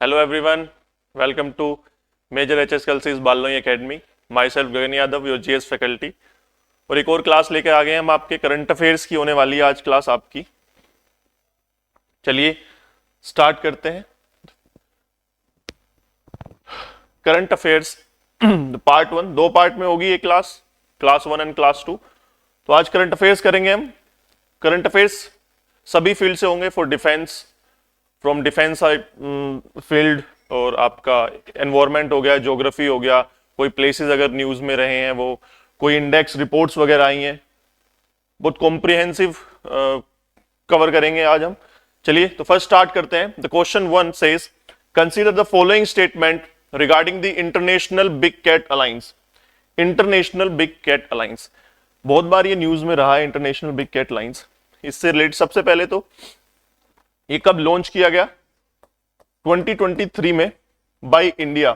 Hello everyone, welcome to Major HSLC's बालनोई Academy. Myself Gagan Yadav, your GS faculty. और एक और class लेके आ गए हैं हम आपके करंट अफेयर्स की होने वाली है आज क्लास आपकी. चलिए स्टार्ट करते हैं. करंट अफेयर्स पार्ट 1 दो पार्ट में होगी ये क्लास 1 एंड क्लास 2. तो आज करंट अफेयर्स करेंगे हम. करंट अफेयर्स सभी फील्ड से होंगे. For defence, from defence field, और आपका एनवायरमेंट हो गया, ज्योग्राफी हो गया, कोई प्लेसेस अगर न्यूज में रहे हैं वो, कोई इंडेक्स रिपोर्ट्स वगैरह आई हैं, बहुत कॉम्प्रिहेंसिव कवर करेंगे आज हम. चलिए तो फर्स्ट स्टार्ट करते हैं. The question 1 says consider the following statement regarding the international big cat alliance. International big cat alliance बहुत बार ये न्यूज में रहा है. इंटरनेशनल बिग कैट अलायंस इससे रिलेटेड सबसे पहले तो ये कब लॉन्च किया गया? 2023 में by India.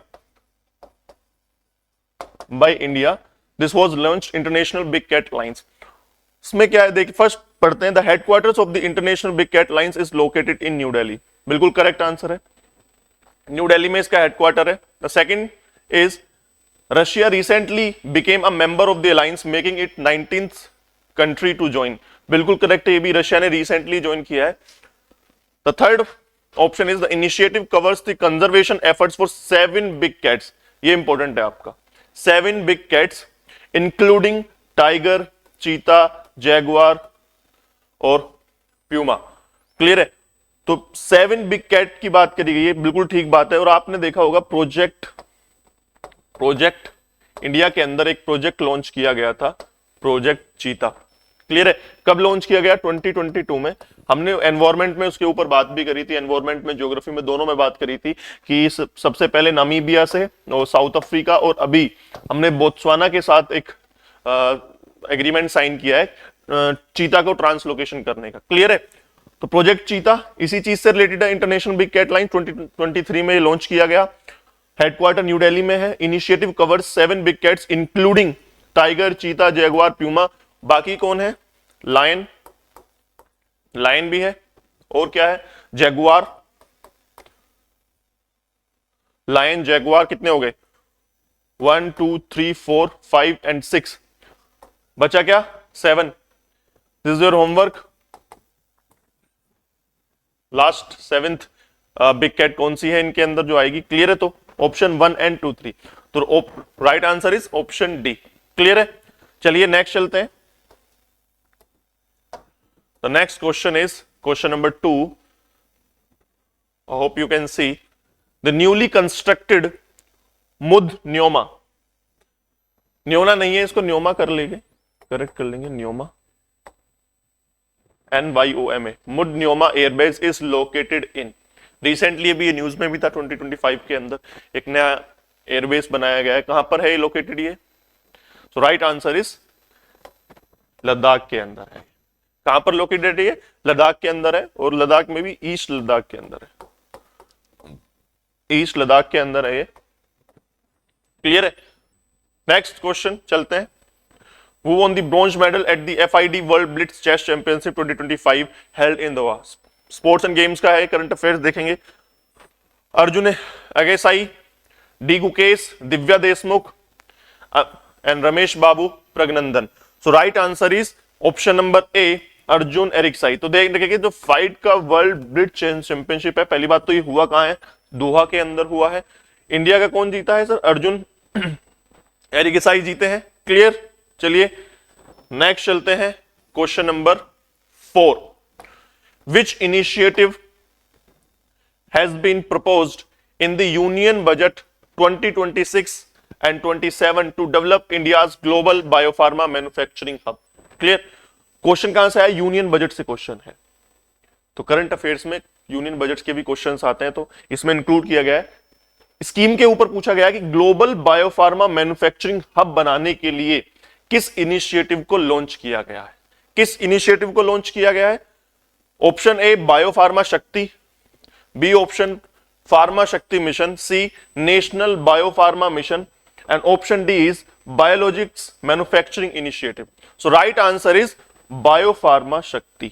This was launch international big cat alliance. इसमें क्या है देखिए, फर्स्ट पढ़ते हैं. The headquarters of the international big cat alliance is located in New Delhi. बिल्कुल करेक्ट आंसर है, न्यू दिल्ली में इसका हेडक्वार्टर है. The second is Russia recently became a member of the alliance making it 19th country to join. बिल्कुल correct है, ये भी Russia ने रिसेंटली ज्वाइन किया है. The third option is the initiative covers the conservation efforts for 7 big cats. ये important है आपका. 7 big cats including टाइगर, चीता, जैगुआर और प्यूमा. क्लियर है? तो 7 बिग कैट की बात करी गई है, बिल्कुल ठीक बात है. और आपने देखा होगा प्रोजेक्ट इंडिया के अंदर एक प्रोजेक्ट लॉन्च किया गया था, प्रोजेक्ट चीता. क्लियर है? कब लॉन्च किया गया? 2022 में. हमने एनवायरमेंट में उसके ऊपर बात भी करी थी, एनवायरमेंट में, ज्योग्राफी में, दोनों में बात करी थी कि सबसे पहले नामीबिया से और साउथ अफ्रीका, और अभी हमने बोत्सवाना के साथ एक एग्रीमेंट साइन किया है चीता को ट्रांसलोकेशन करने का. क्लियर है? तो प्रोजेक्ट चीता इसी चीज से रिलेटेड है. इंटरनेशनल बिग कैट लाइन 2023 में लॉन्च किया गया. हेडक्वार्टर न्यू दिल्ली में है. Initiative covers 7 big cats including tiger, चीता, जैगुआर, प्यूमा. बाकी कौन है? लायन भी है, और क्या है? जैगुआर. लायन, जैगुआर कितने हो गए? 1 2 3 4 5 एंड 6. बचा क्या? 7. This is your homework. Last 7th big cat कौन सी है इनके अंदर जो आएगी? क्लियर है? तो ऑप्शन 1 एंड 2 3. तो right answer is option D. Clear है? चलिए नेक्स्ट चलते हैं. The next question is question number 2. I hope you can see the newly constructed मुद न्योमा. न्योना नहीं है, इसको न्योमा कर लेंगे, करेक्ट कर लेंगे. न्योमा, NYOMA. मुद Nyoma airbase is located in. Recently अभी ये न्यूज में भी था, 2025 के अंदर एक नया एयरबेस बनाया गया है. कहां पर है ये लोकेटेड? ये so right answer is Ladakh के अंदर है. कहां पर लोकेटेड है? लद्दाख के अंदर है, और लद्दाख में भी ईस्ट लद्दाख के अंदर है. ईस्ट लद्दाख के अंदर है ये. क्लियर है? नेक्स्ट क्वेश्चन चलते हैं. Who won the bronze medal at the FID World Blitz Chess Championship 2025 held in Doha? Sports and games का है, करंट अफेयर्स देखेंगे. Arjun Erigaisi, D Gukesh, Divya Deshmukh and Ramesh Babu Praggnanandhaa. So right answer is option number A, Arjun Erigaisi. तो देखिए जो fight का world blitz championship है, पहली बात तो ये हुआ कहां है? दोहा के अंदर हुआ है. इंडिया का कौन जीता है सर? अर्जुन एरिक्साई जीते हैं. क्लियर? चलिए नेक्स्ट चलते हैं. Question number 4. Which initiative has been proposed in the union budget 2026 and 27 to develop India's global biopharma manufacturing hub? Clear? Question कहां से आया? यूनियन बजट से क्वेश्चन है. तो करंट अफेयर्स में यूनियन बजट के भी क्वेश्चंस आते हैं, तो इसमें इंक्लूड किया गया है. स्कीम के ऊपर पूछा गया कि ग्लोबल बायोफार्मा मैन्युफैक्चरिंग हब बनाने के लिए किस इनिशिएटिव को लॉन्च किया गया है? किस इनिशिएटिव को लॉन्च किया गया है? Option A biopharma Shakti, B option pharma Shakti mission, C national biopharma mission, and option D is biologics manufacturing initiative. So right answer is biopharma शक्ति.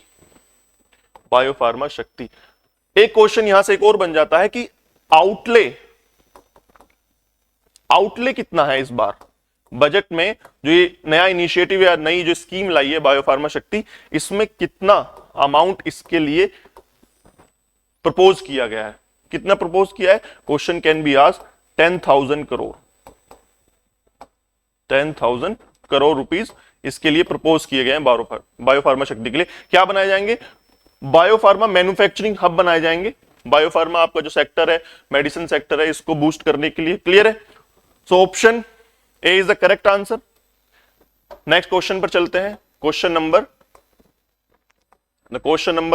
बायोफार्मा शक्ति. एक क्वेश्चन यहां से एक और बन जाता है कि आउटले कितना है इस बार बजट में, जो ये नया इनिशिएटिव या नई जो स्कीम लाई है बायोफार्मा शक्ति, इसमें कितना अमाउंट इसके लिए प्रपोज किया गया है, कितना प्रपोज किया है? Question can be asked 10,000 crore, 10,000 crore rupees इसके लिए प्रपोज किए गए हैं बायोफार्मा शक्ति के लिए। क्या बनाए जाएंगे? बायोफार्मा मैन्युफैक्चरिंग हब बनाए जाएंगे। बायोफार्मा आपका जो सेक्टर है, मेडिसिन सेक्टर है, इसको बूस्ट करने के लिए। क्लियर है? So option A is the correct answer. Next question पर चलते हैं। क्वेश्चन नंबर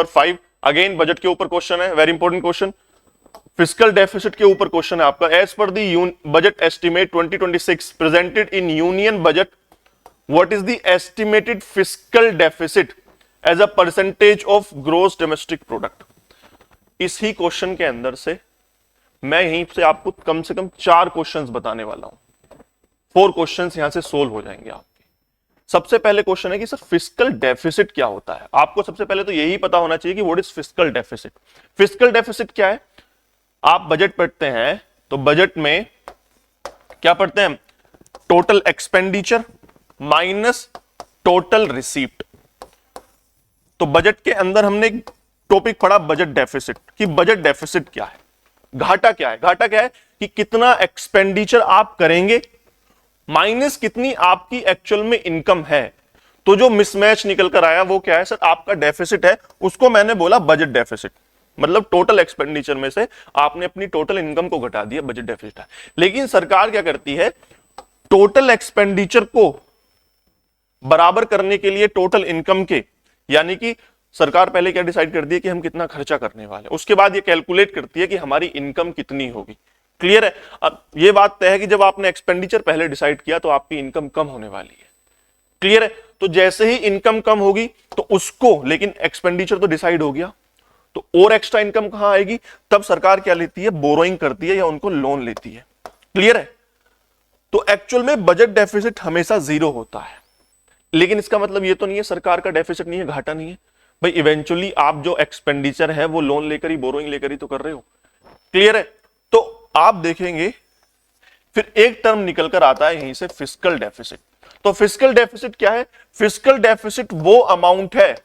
5, अगेन बजट के ऊपर क्वेश्चन है, very important question. Fiscal deficit के ऊपर क्वेश्चन है आपका। As per the budget estimate 2026 presented in union budget, what is the estimated fiscal deficit as a percentage of gross domestic product? इसी question के अंदर से मैं यहीं से आपको कम से कम 4 क्वेश्चंस बताने वाला हूं। 4 क्वेश्चंस यहां से सोल्व हो जाएंगे आपके। सबसे पहले क्वेश्चन है कि सर फिस्कल डेफिसिट क्या होता है? आपको सबसे पहले तो यही पता होना चाहिए कि what is fiscal deficit. Fiscal deficit क्या है? आप बजट पढ़ते हैं तो बजट में क्या पढ़ते हैं? Total expenditure minus total receipt. तो बजट के अंदर हमने एक टॉपिक पढ़ा बजट डेफिसिट, कि बजट डेफिसिट क्या है, घाटा क्या है। घाटा क्या है कि कितना एक्सपेंडिचर आप करेंगे माइनस कितनी आपकी एक्चुअल में इनकम है। तो जो मिसमैच निकल कर आया वो क्या है सर? आपका डेफिसिट है। उसको मैंने बोला बजट डेफिसिट, मतलब टोटल एक्सपेंडिचर में से आपने अपनी टोटल इनकम को घटा दिया, बजट डेफिसिट है। लेकिन सरकार क्या करती है? टोटल एक्सपेंडिचर को बराबर करने के लिए टोटल इनकम के, यानी कि सरकार पहले क्या डिसाइड करती है कि हम कितना खर्चा करने वाले हैं, उसके बाद ये कैलकुलेट करती है कि हमारी इनकम कितनी होगी। क्लियर है? अब ये बात तय है कि जब आपने एक्सपेंडिचर पहले डिसाइड किया तो आपकी इनकम कम होने वाली है। क्लियर है? तो जैसे ही इनकम कम होगी तो उसको, लेकिन एक्सपेंडिचर तो डिसाइड हो गया, तो और एक्स्ट्रा इनकम कहां आएगी? तब सरकार क्या लेती है? बोरोइंग करती है या उनको लोन लेती है। क्लियर है? तो एक्चुअल में बजट डेफिसिट हमेशा 0 होता है। लेकिन इसका मतलब ये तो नहीं है सरकार का डेफिसिट नहीं है, घाटा नहीं है भाई। इवेंचुअली आप जो एक्सपेंडिचर है वो लोन लेकर ही, बोरोइंग लेकर ही तो कर रहे हो। क्लियर है? तो आप देखेंगे फिर एक टर्म निकलकर आता है यहीं से फिस्कल डेफिसिट। तो फिस्कल डेफिसिट क्या है? फिस्कल डेफिसिट वो अमाउंट है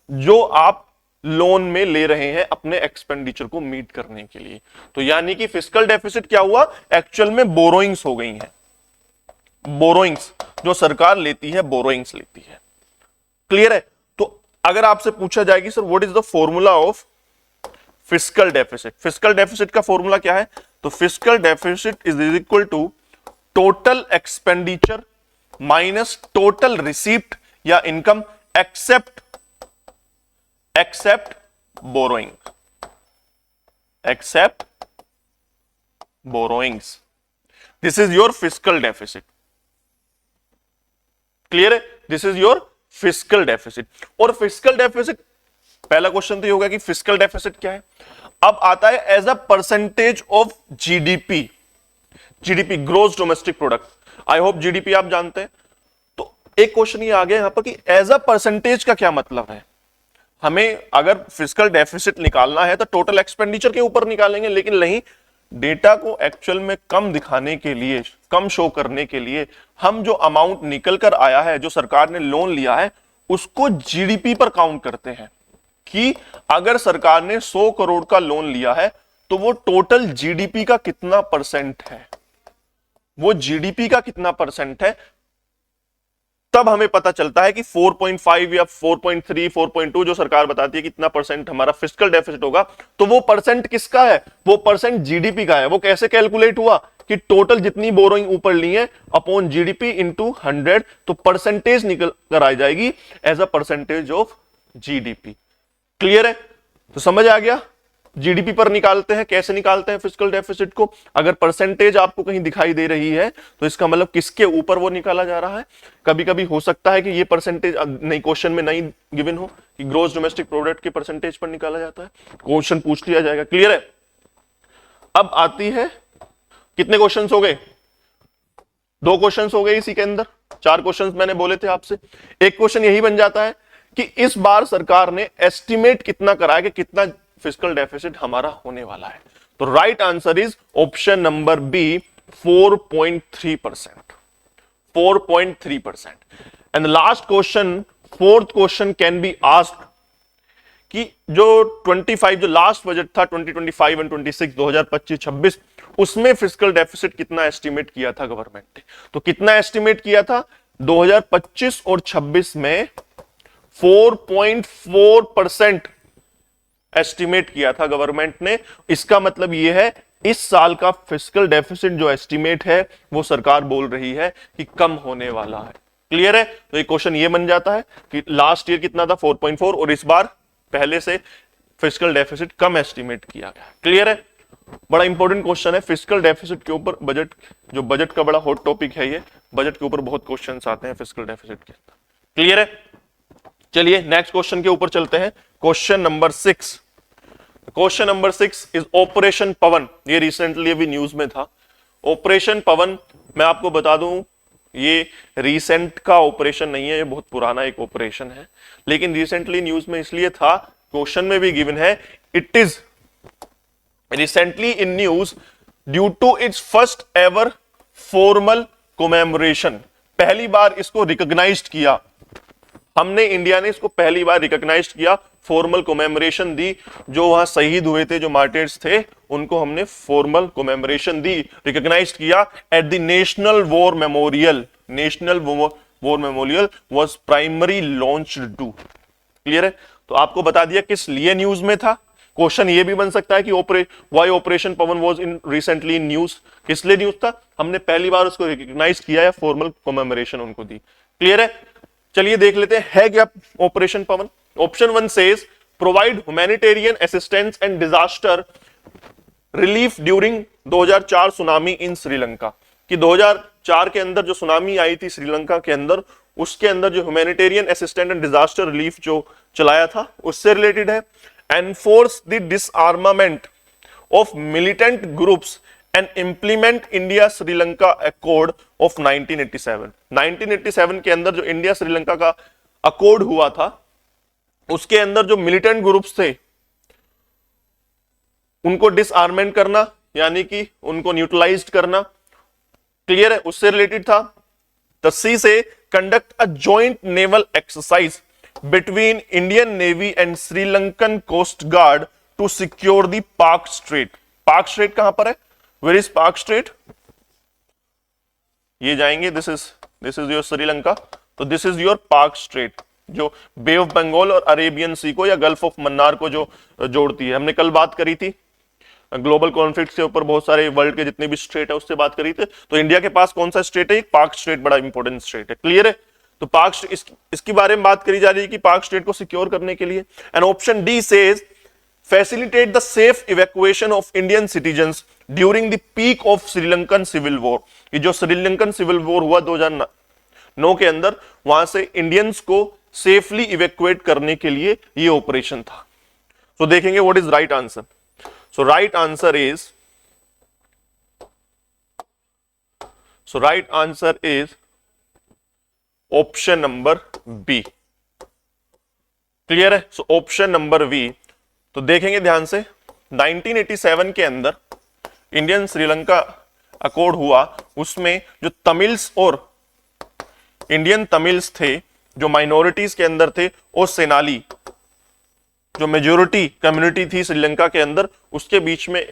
जो आप लोन में ले रहे हैं अपने एक्सपेंडिचर को मीट करने के लिए। तो यानी कि फिस्कल डेफिसिट क्या हुआ? एक्चुअल में बोरोइंग्स हो गई हैं। बोरोइंग्स जो सरकार लेती है, बोरोइंग्स लेती है। क्लियर है? तो अगर आपसे पूछा जाए कि sir what is the formula of fiscal deficit, fiscal deficit का फॉर्मूला क्या है? तो fiscal deficit is equal to total expenditure minus total receipt या income except borrowing, except borrowings. This is your fiscal deficit. Clear है? This is your fiscal deficit. और fiscal deficit, पहला question तो ये होगा कि फिस्कल डेफिसिट क्या है। अब आता है as a percentage of GDP, GDP gross domestic product. I hope GDP आप जानते हैं। तो एक क्वेश्चन ये आ गया यहां पर कि एज अ परसेंटेज का क्या मतलब है। हमें अगर फिस्कल डेफिसिट निकालना है तो टोटल एक्सपेंडिचर के ऊपर निकालेंगे, लेकिन नहीं, डेटा को एक्चुअल में कम दिखाने के लिए, कम शो करने के लिए हम जो अमाउंट निकल कर आया है, जो सरकार ने लोन लिया है, उसको जीडीपी पर काउंट करते हैं कि अगर सरकार ने 100 करोड़ का लोन लिया है तो वो टोटल जीडीपी का कितना परसेंट है, वो जीडीपी का कितना परसेंट है। तब हमें पता चलता है कि 4.5 या 4.3, 4.2 जो सरकार बताती है कितना परसेंट हमारा फिस्कल डेफिसिट होगा, तो वो परसेंट किसका है? वो परसेंट जीडीपी का है। वो कैसे कैलकुलेट हुआ कि टोटल जितनी बोरोइंग ऊपर ली है अपॉन जीडीपी इनटू 100, तो परसेंटेज निकल कर आ जाएगी as a percentage of GDP. Clear है? तो समझ आ गया जीडीपी पर निकालते हैं, कैसे निकालते हैं फिस्कल डेफिसिट को। अगर परसेंटेज आपको कहीं दिखाई दे रही है तो इसका मतलब किसके ऊपर वो निकाला जा रहा है। कभी कभी हो सकता है कि ये परसेंटेज नहीं, क्वेश्चन में नहीं गिवन हो कि ग्रोस डोमेस्टिक प्रोडक्ट के परसेंटेज पर निकाला जाता है, क्वेश्चन पूछ लिया जाएगा। क्लियर है? अब आती है, कितने क्वेश्चन हो गए? 2 क्वेश्चन हो गए इसी के अंदर। 4 क्वेश्चन मैंने बोले थे आपसे। एक क्वेश्चन यही बन जाता है कि इस बार सरकार ने एस्टिमेट कितना कराया कि कितना फिस्कल डेफिसिट हमारा होने वाला है। तो right answer is option number B 4.3%. 4.3%. And last question, fourth question can be asked कि जो 25 जो लास्ट बजट था 2025 एंड 26 2025-26 उसमें फिस्कल डेफिसिट कितना एस्टिमेट किया था गवर्नमेंट ने? तो कितना एस्टिमेट किया था 2025 और 26 में? 4.4% एस्टिमेट किया था गवर्नमेंट ने. इसका मतलब यह है इस साल का फिस्कल डेफिसिट जो एस्टिमेट है वो सरकार बोल रही है कि कम होने वाला है. क्लियर है? तो ये क्वेश्चन ये बन जाता है कि लास्ट ईयर कितना था 4.4 और इस बार पहले से फिस्कल डेफिसिट कम एस्टिमेट किया गया. क्लियर है? बड़ा इंपॉर्टेंट क्वेश्चन है फिस्कल डेफिसिट के ऊपर. बजट का बड़ा हॉट टॉपिक है ये. बजट के ऊपर बहुत क्वेश्चंस आते हैं फिस्कल डेफिसिट के अंदर. क्लियर है? चलिए नेक्स्ट क्वेश्चन के ऊपर चलते हैं. Question number 6. Question number 6 is operation Pawan. ये रिसेंटली अभी न्यूज में था. ऑपरेशन पवन, मैं आपको बता दूं ये रिसेंट का ऑपरेशन नहीं है, ये बहुत पुराना एक ऑपरेशन है, लेकिन रिसेंटली न्यूज में इसलिए था, क्वेश्चन में भी गिवन है. It is recently in news due to its first ever formal commemoration. पहली बार इसको रिकॉग्नाइज्ड किया हमने, इंडिया ने इसको पहली बार रिकॉग्नाइज्ड किया, फॉर्मल कोमेमोरेशन दी. जो वहां शहीद हुए थे, जो मार्टिर्स थे, उनको हमने फॉर्मल कोमेमोरेशन दी, रिकॉग्नाइज्ड किया at the national war memorial. National war memorial was primary launched to. Clear है? तो आपको बता दिया किस लिए न्यूज में था. क्वेश्चन ये भी बन सकता है कि why operation Pawan was in recently in news. किस लिए न्यूज था? हमने पहली बार उसको रिकॉग्नाइज किया या फॉर्मल कोमेमोरेशन उनको दी. क्लियर है? चलिए देख लेते हैं है क्या operation Pawan. Option 1 says provide humanitarian assistance and disaster relief during 2004 tsunami in Sri Lanka. कि 2004 के अंदर जो सुनामी आई थी श्रीलंका के अंदर, उसके अंदर जो humanitarian assistant and disaster relief जो चलाया था उससे रिलेटेड है. Enforce the डिसआर्मामेंट of militant groups and implement India Sri Lanka accord of 1987. 1987 के अंदर जो इंडिया श्रीलंका का अकॉर्ड हुआ था, उसके अंदर जो मिलिटेंट ग्रुप्स थे उनको डिसआर्मेंट करना, यानी कि उनको न्यूट्रलाइज्ड करना. क्लियर है? उससे रिलेटेड था. द सी से conduct a joint naval exercise between Indian navy and Sri Lankan coast guard to secure the Palk strait. Palk strait कहां पर है? Where is Palk strait? ये जाएंगे, दिस इज योर श्रीलंका, तो this is your Palk strait, जो bay of Bengal और Arabian सी को या गल्फ ऑफ मन्नार को जो जोड़ती है. हमने कल बात करी थी ग्लोबल कॉन्फ्लिक्ट के ऊपर, बहुत सारे वर्ल्ड के जितने भी स्टेट है उससे बात करी थी. तो इंडिया के पास कौन सा स्टेट है? एक पाक स्टेट बड़ा इंपॉर्टेंट स्टेट है. क्लियर है? तो पाक इसके बारे में बात करी जा रही है कि पाक स्टेट को सिक्योर करने के लिए. And option D says facilitate the safe evacuation of Indian citizens during the peak of Sri Lankan civil war. ये जो श्रीलंकन सिविल वॉर हुआ 2009 के अंदर, वहां से इंडियंस को सेफली इवैक्यूएट करने के लिए ये ऑपरेशन था. तो देखेंगे what is right answer. So right answer is option number B. Clear है? So option number B. तो देखेंगे ध्यान से, 1987 के अंदर इंडियन श्रीलंका अकॉर्ड हुआ, उसमें जो तमिल्स और इंडियन तमिल्स थे, जो माइनॉरिटीज के अंदर थे, और सेनाली जो मेजोरिटी कम्युनिटी थी श्रीलंका के अंदर, उसके बीच में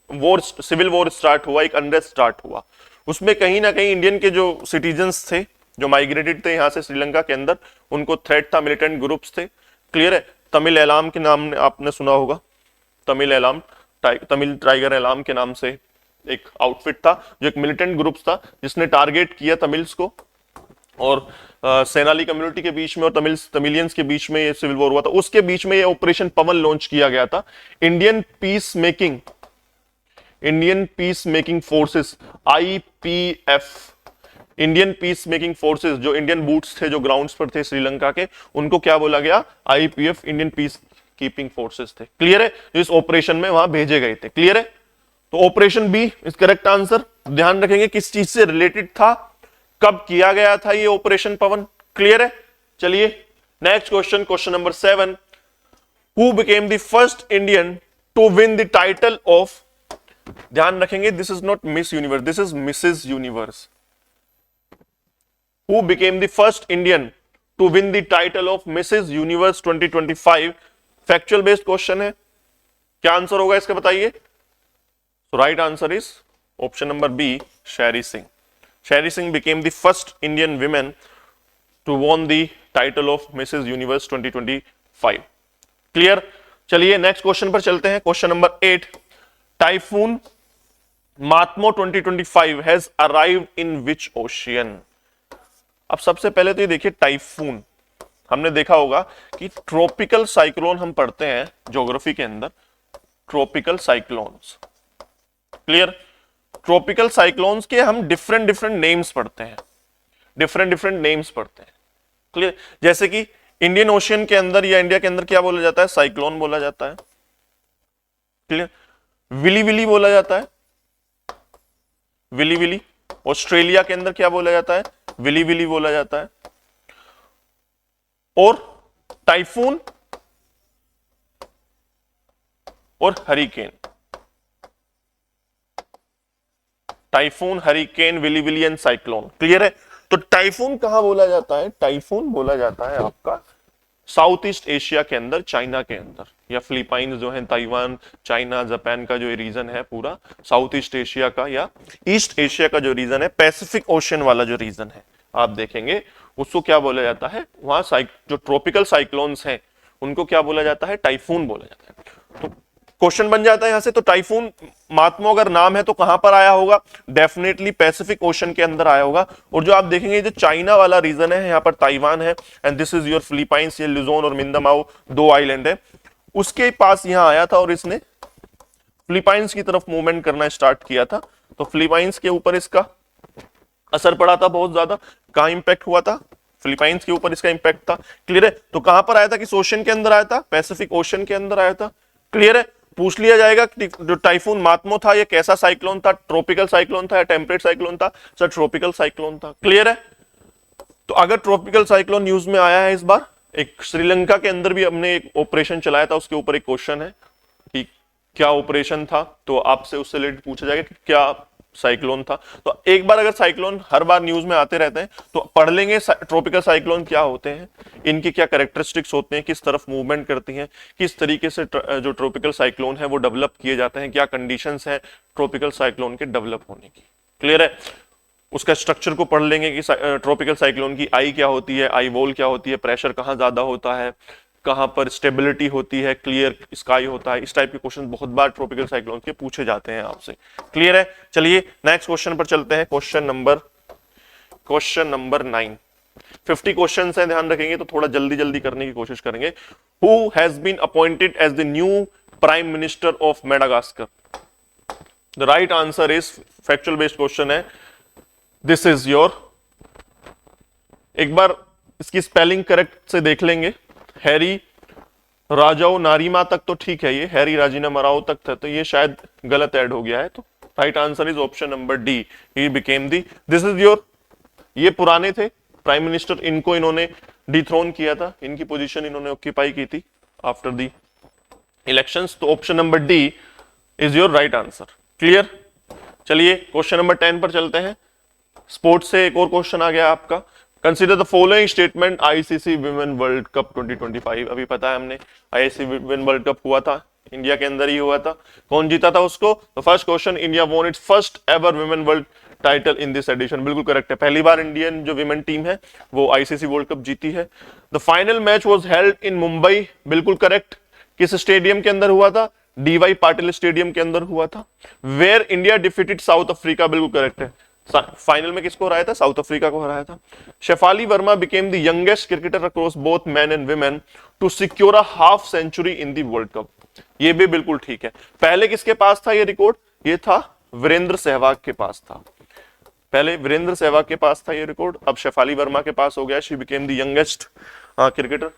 वॉर, सिविल वॉर स्टार्ट हुआ, एक अनरेस्ट स्टार्ट हुआ. उसमें कहीं ना कहीं इंडियन के जो सिटीजन्स थे, जो माइग्रेटेड थे यहां से श्रीलंका के अंदर, उनको थ्रेट था, मिलिटेंट ग्रुप्स थे. क्लियर है? तमिल एलाम के नाम आपने सुना होगा. तमिल टाइगर एलाम के नाम से एक आउटफिट था, जो एक मिलिटेंट ग्रुप था जिसने टारगेट किया तमिल्स को, और सेनाली कम्युनिटी के बीच में और तमिलियंस के बीच में ये सिविल वॉर हुआ था. उसके बीच में ये ऑपरेशन पवन लॉन्च किया गया था. Indian peace making forces, IPF, Indian peace making forces, जो इंडियन बूट्स थे जो ग्राउंड्स पर थे श्रीलंका के, उनको क्या बोला गया? IPF, Indian peace keeping forces थे. क्लियर है? जो इस ऑपरेशन में वहां भेजे गए थे. क्लियर है? तो operation B is correct answer. ध्यान रखेंगे किस चीज से रिलेटेड था, कब किया गया था ये ऑपरेशन पवन. क्लियर है? चलिए next question, question number 7. Who became the first Indian to win the title of ध्यान रखेंगे, this is not Miss Universe, this is Mrs Universe. Who became the first Indian to win the title of Mrs Universe 2025? Factual based question है, क्या answer होगा इसका बताइए? So right answer is option number B, Shari Singh. Shari Singh became the first Indian woman to won the title of Mrs. Universe 2025. Clear? चलिए next question पर चलते हैं। Question number 8, typhoon Matmo 2025 has arrived in which ocean? अब सबसे पहले तो ये देखिए, टाइफून हमने देखा होगा कि ट्रॉपिकल साइक्लोन हम पढ़ते हैं ज्योग्राफी के अंदर, tropical cyclones. Clear? Tropical cyclones के हम डिफरेंट डिफरेंट नेम्स पढ़ते हैं, डिफरेंट डिफरेंट नेम्स पढ़ते हैं। क्लियर? जैसे कि इंडियन ओशियन के अंदर या इंडिया के अंदर क्या बोला जाता है? साइक्लोन बोला जाता है। क्लियर? विली विली बोला जाता है, विली विली। ऑस्ट्रेलिया के अंदर क्या बोला जाता है? विली विली बोला जाता है। और टाइफून और hurricane, typhoon, hurricane, willy willy and cyclone. Clear है? तो टाइफून कहां बोला जाता है? टाइफून बोला जाता है आपका साउथ ईस्ट एशिया के अंदर, चाइना के अंदर, या फिलीपाइंस जो है, ताइवान, चाइना, जापान का जो रीजन है पूरा साउथ ईस्ट एशिया का, या ईस्ट एशिया का जो रीजन है, पैसिफिक ओशियन वाला जो रीजन है, आप देखेंगे उसको क्या बोला जाता है? वहां जो ट्रॉपिकल साइक्लोन्स हैं उनको क्या बोला जाता है? टाइफून बोला जाता है। तो क्वेश्चन बन जाता है यहां से, तो टाइफून मात्मो अगर नाम है तो कहां पर आया होगा? डेफिनेटली पैसिफिक ओशन के अंदर आया होगा। और जो आप देखेंगे जो चाइना वाला रीजन है, यहां पर ताइवान है, and this is your Philippines, ये लुजोन और मिंदामाओ दो आइलैंड है, उसके पास यहां आया था और इसने फिलीपाइंस की तरफ मूवमेंट करना स्टार्ट किया था। तो फिलीपाइंस के ऊपर इसका असर पड़ा था बहुत ज्यादा। कहां इंपैक्ट हुआ था? फिलीपाइंस के ऊपर इसका इंपैक्ट था। क्लियर है? तो कहां पर आया था? किस ओशन के अंदर आया था? पैसिफिक ओशन के अंदर आया था। क्लियर है? पूछ लिया जाएगा कि जो टाइफून मात्मो था ये कैसा साइक्लोन था? ट्रॉपिकल साइक्लोन था या टेम्परेट साइक्लोन था? सर ट्रॉपिकल साइक्लोन था। क्लियर है? तो अगर ट्रॉपिकल साइक्लोन न्यूज में आया है इस बार, एक श्रीलंका के अंदर भी हमने एक ऑपरेशन चलाया था, उसके ऊपर एक क्वेश्चन है कि क्या ऑपरेशन था, तो आपसे उससे रिलेटेड पूछा जाएगा कि क्या साइक्लोन था। तो एक बार अगर साइक्लोन हर बार न्यूज में आते रहते हैं तो पढ़ लेंगे ट्रॉपिकल साइक्लोन क्या होते हैं, इनके क्या कैरेक्टरिस्टिक्स होते हैं, किस तरफ मूवमेंट करती हैं, किस तरीके से जो ट्रॉपिकल साइक्लोन है वो डेवलप किए जाते हैं, क्या कंडीशंस हैं ट्रॉपिकल साइक्लोन के डेवलप होने की। क्लियर है? उसका स्ट्रक्चर को पढ़ लेंगे कि ट्रॉपिकल साइक्लोन की आई क्या होती है, आई वॉल क्या होती है, प्रेशर कहाँ ज्यादा होता है, कहां पर स्टेबिलिटी होती है, क्लियर स्काई होता है। इस टाइप के क्वेश्चन बहुत बार ट्रॉपिकल साइक्लोन के पूछे जाते हैं आपसे। क्लियर है? चलिए नेक्स्ट क्वेश्चन पर चलते हैं। Question number 9। 50 क्वेश्चन है, ध्यान रखेंगे तो थोड़ा जल्दी जल्दी करने की कोशिश करेंगे। Who has been appointed as the new prime minister of Madagascar? The right answer is, factual based question है, दिस इज योर, एक बार इसकी स्पेलिंग करेक्ट से देख लेंगे, हैरी राजाओ नारीमा तक तो ठीक है, ये हैरी राजीना मराओ तक था, तो ये शायद गलत ऐड हो गया है। तो right answer is option number D, he became the, this is your, ये पुराने थे प्राइम मिनिस्टर, इनको इन्होंने डिथ्रोन किया था, इनकी पोजीशन इन्होंने ऑक्यूपाई की थी आफ्टर दी इलेक्शंस। तो option number D is your right answer. Clear? चलिए क्वेश्चन नंबर 10 पर चलते हैं। स्पोर्ट्स से एक और क्वेश्चन आ गया आपका। Consider the following statement ICC women world cup 2025। अभी पता है हमने आईसीसी विमेन वर्ल्ड कप हुआ था, इंडिया के अंदर ही हुआ था, कौन जीता था उसको? तो first question, India won its first ever women world title in this edition. बिल्कुल करेक्ट है, पहली बार इंडियन जो विमेन टीम है वो आईसीसी वर्ल्ड कप जीती है। The final match was held in Mumbai. बिल्कुल करेक्ट, किस स्टेडियम के अंदर हुआ था? डीवाई पाटिल स्टेडियम के अंदर हुआ था। Where India defeated South Africa. बिल्कुल करेक्ट है, फाइनल में किसको हराया था? साउथ अफ्रीका को हराया था। Shefali Verma became the youngest cricketer across both men and women to secure a half century in the world cup. ये भी बिल्कुल ठीक है। पहले किसके पास था ये रिकॉर्ड? ये था वीरेंद्र सहवाग के पास था, पहले वीरेंद्र सहवाग के पास था ये रिकॉर्ड, अब शेफाली वर्मा के पास हो गया। She became the youngest cricketer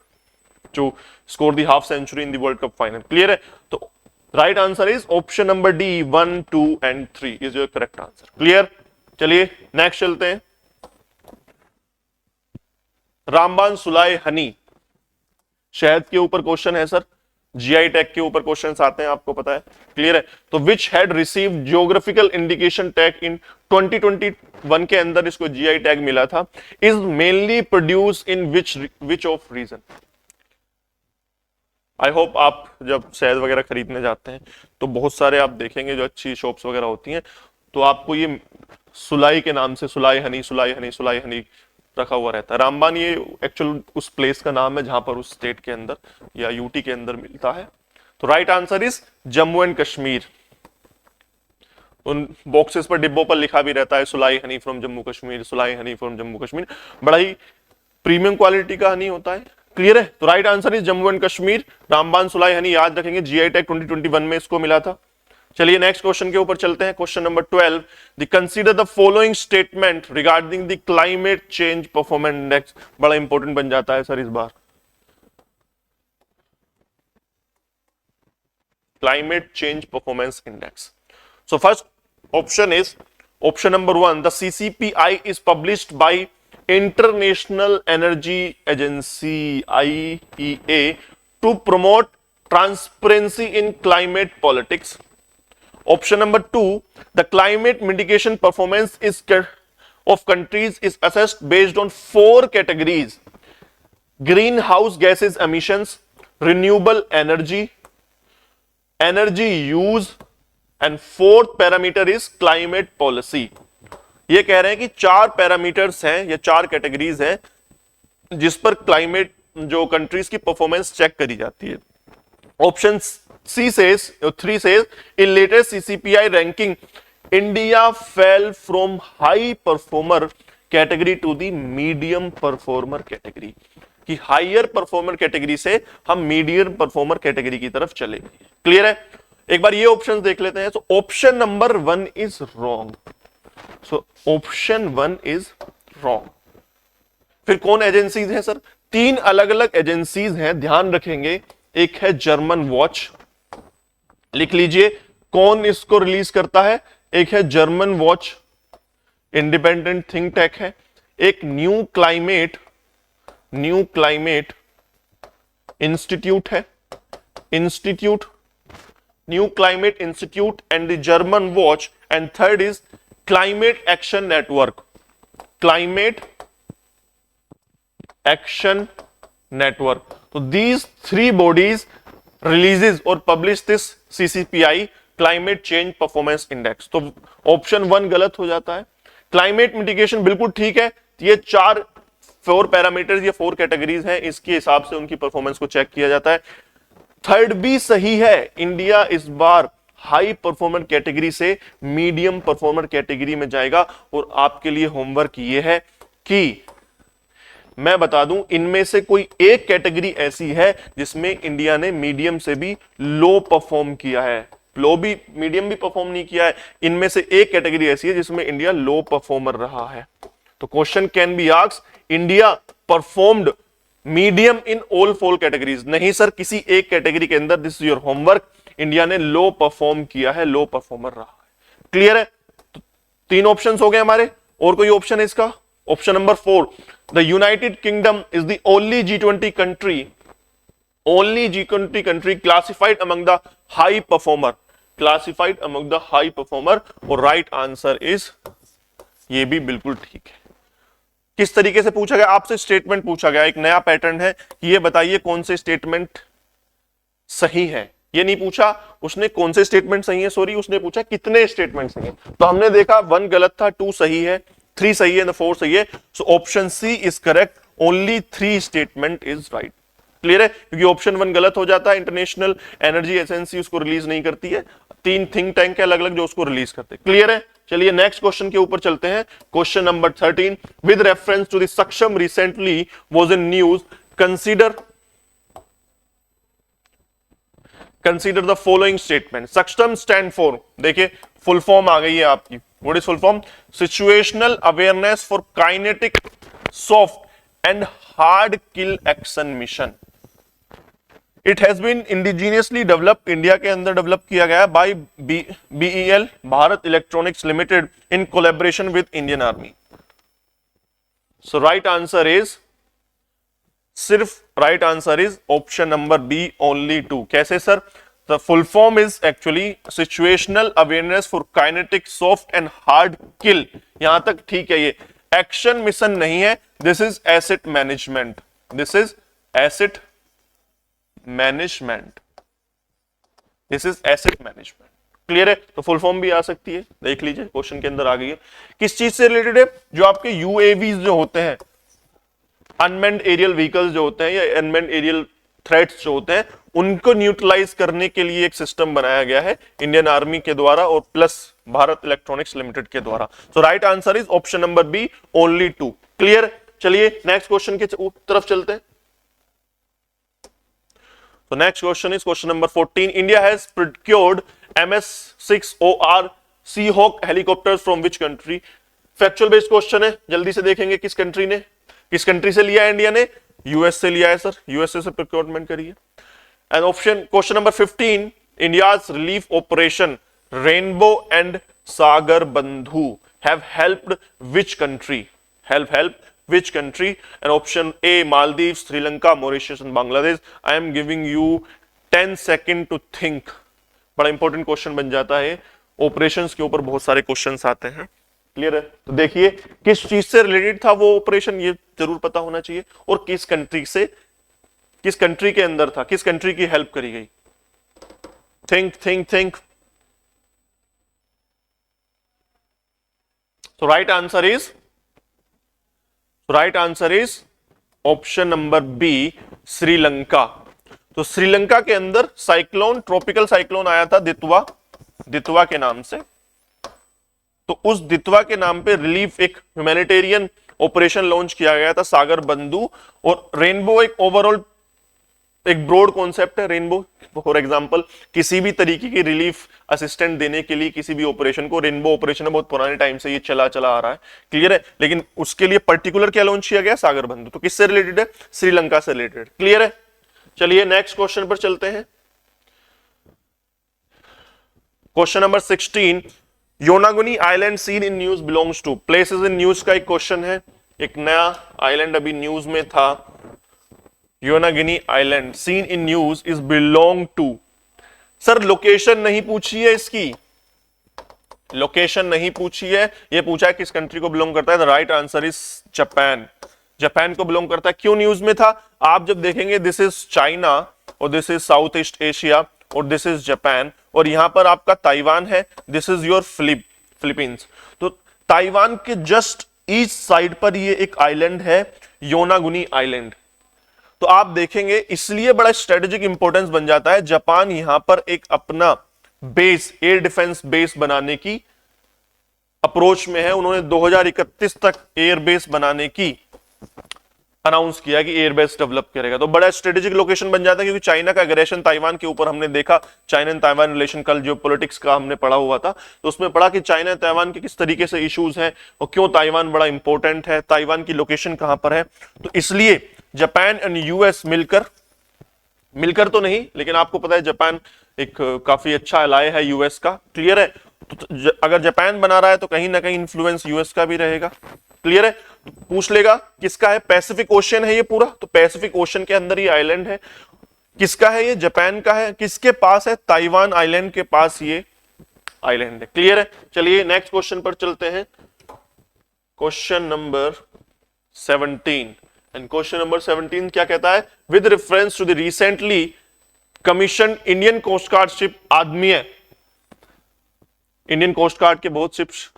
to score the half century in the world cup final. Clear है? तो right answer is option number D, 1, 2 and 3 is your correct answer. Clear? चलिए नेक्स्ट चलते हैं। रामबान सुलाय हनी, शहद के ऊपर क्वेश्चन है सर। जीआई टैग के ऊपर क्वेश्चंस आते हैं, आपको पता है, क्लियर है। तो which had received geographical indication tag in 2021 के अंदर इसको जीआई टैग मिला था, is mainly produce in which of region. I hope आप जब शहद वगैरह खरीदने जाते हैं तो बहुत सारे आप देखेंगे जो अच्छी शॉप्स वगैरह होती हैं, तो आपको ये सुलाई के नाम से सुलाई हनी, सुलाई हनी, सुलाई हनी रखा हुआ रहता है। रामबान ये एक्चुअल उस प्लेस का नाम है जहां पर उस स्टेट के अंदर या यूटी के अंदर मिलता है। तो right answer is Jammu and Kashmir. उन बॉक्सेस पर, डिब्बों पर लिखा भी रहता है Sulai honey from Jammu Kashmir, Sulai honey from Jammu Kashmir. बड़ा ही प्रीमियम क्वालिटी का हनी होता है, क्लियर है। तो right answer is Jammu and Kashmir. Ramban Sulai honey याद रखेंगे, जीआई टैग 2021 में इसको मिला था। चलिए नेक्स्ट क्वेश्चन के ऊपर चलते हैं। Question number 12, the consider the following statement regarding the climate change performance index. बड़ा इंपॉर्टेंट बन जाता है सर इस बार। Climate change performance index. So first option is option number 1, the CCPI is published by International Energy Agency IEA to promote transparency in climate politics. Option number 2, the climate mitigation performance of countries is assessed based on 4 categories: greenhouse gases emissions, renewable energy, energy use, and 4th parameter is climate policy. ये कह रहे हैं कि 4 parameters हैं या 4 categories हैं जिस पर क्लाइमेट जो कंट्रीज की परफॉर्मेंस चेक करी जाती है। Option C says, 3 says, in latest CCPI ranking, India fell from high performer category to the medium performer category. कि हायर परफॉर्मर कैटेगरी से हम मीडियम परफॉर्मर कैटेगरी की तरफ चले गए। क्लियर है। एक बार ये ऑप्शन देख लेते हैं। So option number 1 is wrong. So option 1 is wrong. फिर कौन एजेंसीज हैं सर? 3 अलग अलग एजेंसीज हैं, ध्यान रखेंगे। एक है जर्मन वॉच, लिख लीजिए कौन इसको रिलीज करता है। एक है German watch, independent think tank है। एक न्यू क्लाइमेट इंस्टीट्यूट है, new climate institute and the German watch. And third is climate action network, climate action network. तो these 3 bodies releases or publish this CCPI climate change performance index। तो option 1 गलत हो जाता है। Climate mitigation बिल्कुल ठीक है। ये 4 पैरामीटर्स या 4 कैटेगरीज हैं, इसके हिसाब से उनकी परफॉर्मेंस को चेक किया जाता है। थर्ड भी सही है। इंडिया इस बार हाई परफॉर्मर कैटेगरी से मीडियम परफॉर्मर कैटेगरी में जाएगा। और आपके लिए होमवर्क ये है कि मैं बता दूं, इनमें से कोई एक कैटेगरी ऐसी है जिसमें इंडिया ने मीडियम से भी लो परफॉर्म किया है, लो भी मीडियम भी परफॉर्म नहीं किया है। इनमें से एक कैटेगरी ऐसी है जिसमें इंडिया लो परफॉर्मर रहा है। तो question can be asked, India performed medium in all 4 categories? नहीं सर, किसी एक कैटेगरी के अंदर, this is your homework, India ने लो परफॉर्म किया है, लो परफॉर्मर रहा है। क्लियर है। तो 3 ऑप्शन हो गए हमारे। और कोई ऑप्शन है इसका? Option number 4, the United kingdom is the only G20 country, only G20 country classified among the high performer, classified among the high performer। और राइट आंसर इज, ये भी बिल्कुल ठीक है। किस तरीके से पूछा गया आपसे? स्टेटमेंट पूछा गया, एक नया पैटर्न है कि ये बताइए कौन से स्टेटमेंट सही है। ये नहीं पूछा उसने कौन से स्टेटमेंट सही है, सॉरी, उसने पूछा कितने स्टेटमेंट सही है। तो हमने देखा 1 गलत था, 2 सही है, 3 सही है, 4 सही है। So option C is correct, only 3 statement is right. Clear है। क्योंकि ऑप्शन 1 गलत हो जाता है, इंटरनेशनल एनर्जी एजेंसी उसको रिलीज नहीं करती है, 3 थिंक टैंक है अलग अलग जो उसको रिलीज करते हैं। क्लियर है। चलिए नेक्स्ट क्वेश्चन के ऊपर चलते हैं। Question number 13, with reference to the Saksham recently was in news, consider the following statement. Saksham stand for, देखिए फुल फॉर्म आ गई है आपकी। What is full form? Situational awareness for kinetic soft and hard kill action mission. It has been indigenously develop, India के अंदर develop किया गया by BEL, Bharat electronics limited, in collaboration with Indian army. So right answer is सिर्फ right answer is option number B, only 2। कैसे sir? The full form is actually situational awareness for kinetic soft and hard kill. यहां तक ठीक है, ये action mission नहीं है, this is asset management, this is asset management, this is asset management. Clear है? तो फुल फॉर्म भी आ सकती है, देख लीजिए क्वेश्चन के अंदर आ गई है। किस चीज से रिलेटेड है? जो आपके यूएवीज जो होते हैं, अनमैन्ड एरियल व्हीकल्स जो होते हैं या अनमैन्ड एरियल थ्रेट्स जो होते हैं, उनको न्यूट्रलाइज करने के लिए एक सिस्टम बनाया गया है इंडियन आर्मी के द्वारा और प्लस भारत इलेक्ट्रॉनिक्स लिमिटेड के द्वारा। So right answer is option number B, only 2। Clear? चलिए नेक्स्ट क्वेश्चन की तरफ चलते हैं। So next question is question number 14. India has procured MS-6OR Seahawk helicopters from which country? Factual based question है, जल्दी से देखेंगे किस कंट्री ने, किस कंट्री से लिया है इंडिया ने? यूएस से लिया है सर, यूएसए से प्रोक्योरमेंट करिए। And option question number 15, India's relief operation rainbow and Sagar Bandhu have helped which country? Help which country? And option A, Maldives, Sri Lanka, Mauritius and Bangladesh. I am giving you 10 seconds to think. बड़ा important question बन जाता है, operations के ऊपर बहुत सारे questions आते हैं। क्लियर है? तो देखिए किस चीज से रिलेटेड था वो ऑपरेशन, ये जरूर पता होना चाहिए, और किस कंट्री से, किस कंट्री के अंदर था, किस कंट्री की हेल्प करी गई। Think think think. So right answer is option number B, Sri Lanka. तो श्रीलंका के अंदर साइक्लोन, ट्रॉपिकल साइक्लोन आया था दितवा के नाम से। तो उस दितवा के नाम पे रिलीफ, एक ह्यूमैनिटेरियन ऑपरेशन लॉन्च किया गया था, सागर बंधु। और रेनबो एक ओवरऑल, एक ब्रॉड कॉन्सेप्ट है रेनबो। फॉर एग्जांपल किसी भी तरीके की रिलीफ असिस्टेंट देने के लिए किसी भी ऑपरेशन को, रेनबो ऑपरेशन है, बहुत पुराने टाइम से ये चला आ रहा है। क्लियर है? लेकिन उसके लिए पर्टिकुलर क्या लॉन्च किया गया? सागर बंधु। तो किससे रिलेटेड है? श्रीलंका से रिलेटेड। क्लियर है? चलिए नेक्स्ट क्वेश्चन पर चलते हैं। Question number 16, Yonaguni island seen in news belongs to? Places in news का एक क्वेश्चन है, एक नया आइलैंड अभी न्यूज में था। Yonaguni island seen in news is belong to. Sir location नहीं पूछी है, इसकी लोकेशन नहीं पूछी है, ये पूछा है किस कंट्री को बिलोंग करता है। The right answer is Japan. Japan को बिलोंग करता है। क्यों न्यूज में था? आप जब देखेंगे दिस इज चाइना और this is south east Asia और दिस इज जापान, और यहां पर आपका ताइवान है, दिस इज योर फिलीपींस। तो ताइवान के जस्ट ईस्ट साइड पर ये एक आइलैंड है, योनागुनी आइलैंड। तो आप देखेंगे इसलिए बड़ा स्ट्रेटेजिक इंपॉर्टेंस बन जाता है। जापान यहां पर एक अपना बेस, एयर डिफेंस बेस बनाने की अप्रोच में है। उन्होंने 2031 तक एयर बेस बनाने की अनाउंस किया कि एयर बेस डेवलप करेगा। तो बड़ा स्ट्रेटेजिक लोकेशन बन जाता है, क्योंकि चाइना का एग्रेशन ताइवान के ऊपर हमने देखा, चाइना एंड ताइवान रिलेशन, कल जो पॉलिटिक्स का हमने पढ़ा हुआ था, तो उसमें पढ़ा कि चाइना ताइवान के किस तरीके से इश्यूज हैं और क्यों ताइवान बड़ा इंपॉर्टेंट है, ताइवान की लोकेशन कहां पर है। तो इसलिए जापान एंड यूएस मिलकर तो नहीं, लेकिन आपको पता है जापान एक काफी अच्छा एलाय है यूएस का। क्लियर है? तो अगर जापान बना रहा है तो कहीं ना कहीं इंफ्लुएंस यूएस का भी रहेगा। क्लियर है? तो पूछ लेगा किसका है, पैसिफिक ओशियन है ये पूरा, तो पैसिफिक ओशियन के अंदर ये आइलैंड है। किसका है ये? जापान का है। किसके पास है? ताइवान आइलैंड के पास ये आइलैंड है। क्लियर है? चलिए नेक्स्ट क्वेश्चन पर चलते हैं। Question number 17, and question number 17 क्या कहता है? With reference to the recently commission Indian coast guard ship Adamya. Indian coast guard के बहुत शिप्स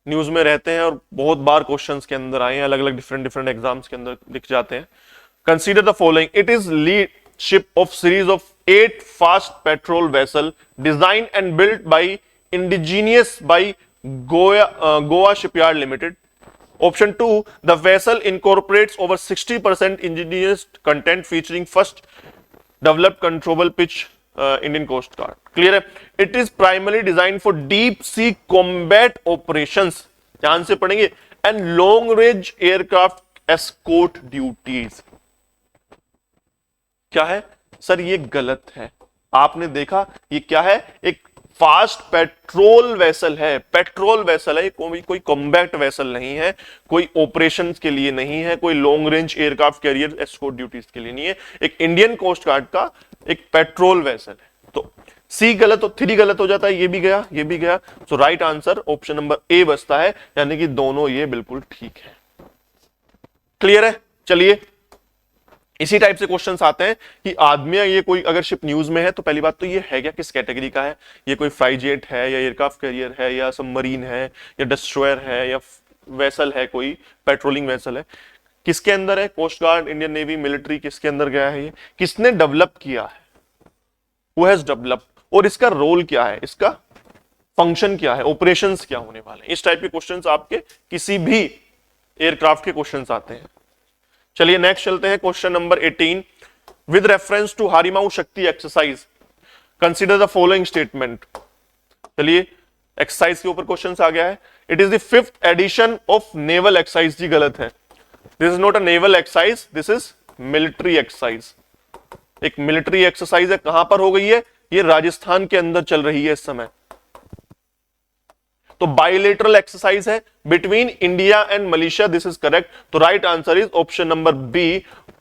न्यूज में रहते हैं और बहुत बार क्वेश्चंस के अंदर आए हैं, अलग अलग डिफरेंट एग्जाम्स के अंदर दिख जाते हैं। Consider the following, it is lead ship of series of 8 fast patrol vessel design and built by indigenous by Goa shipyard limited. Option 2, the vessel incorporates over 60% indigenous content featuring first developed controllable pitch Indian Coast Guard. Clear है? It is primarily designed for deep sea combat operations, ध्यान से पढ़ेंगे, and long range aircraft escort duties. क्या है sir? ये गलत है। आपने देखा ये क्या है? एक फास्ट पेट्रोल वेसल है, पेट्रोल वेसल है, कोई कॉम्बैट वेसल नहीं है, कोई ऑपरेशंस के लिए नहीं है, कोई long range aircraft carrier escort duties के लिए नहीं है, एक इंडियन कोस्ट गार्ड का एक पेट्रोल वेसल है। तो सी गलत, तो 3 गलत हो जाता है, ये भी गया, ये भी गया। So right answer option number A बचता है, यानी कि दोनों ये बिल्कुल ठीक है। क्लियर है? चलिए इसी टाइप से क्वेश्चंस आते हैं कि आदमी ये कोई अगर शिप न्यूज में है तो पहली बात तो ये है क्या, किस कैटेगरी का है, ये कोई फ्राइजेट है या एयरक्राफ्ट कैरियर है या सबमरीन है या डिस्ट्रॉयर है या वेसल है, कोई पेट्रोलिंग वेसल है, किसके अंदर है, coast guard, Indian navy, military, किसके अंदर गया है, ये किसने डेवलप किया है, हु हैज डेवलप्ड, और इसका रोल क्या है, इसका फंक्शन क्या है, ऑपरेशंस क्या होने वाले हैं। इस टाइप के क्वेश्चंस आपके किसी भी एयरक्राफ्ट के क्वेश्चंस आते हैं। चलिए नेक्स्ट चलते हैं, question number 18। With reference to Harimau Shakti exercise consider the following statement. चलिए एक्सरसाइज के ऊपर क्वेश्चन आ गया है। It is the 5th edition of naval exercise. जी गलत है, this is not a naval exercise, this is military exercise. एक मिलिट्री एक्सरसाइज है, कहां पर हो गई है, ये राजस्थान के अंदर चल रही है इस समय। तो बायलेटरल एक्सरसाइज है between India and Malaysia, this is correct. तो right answer is option number B,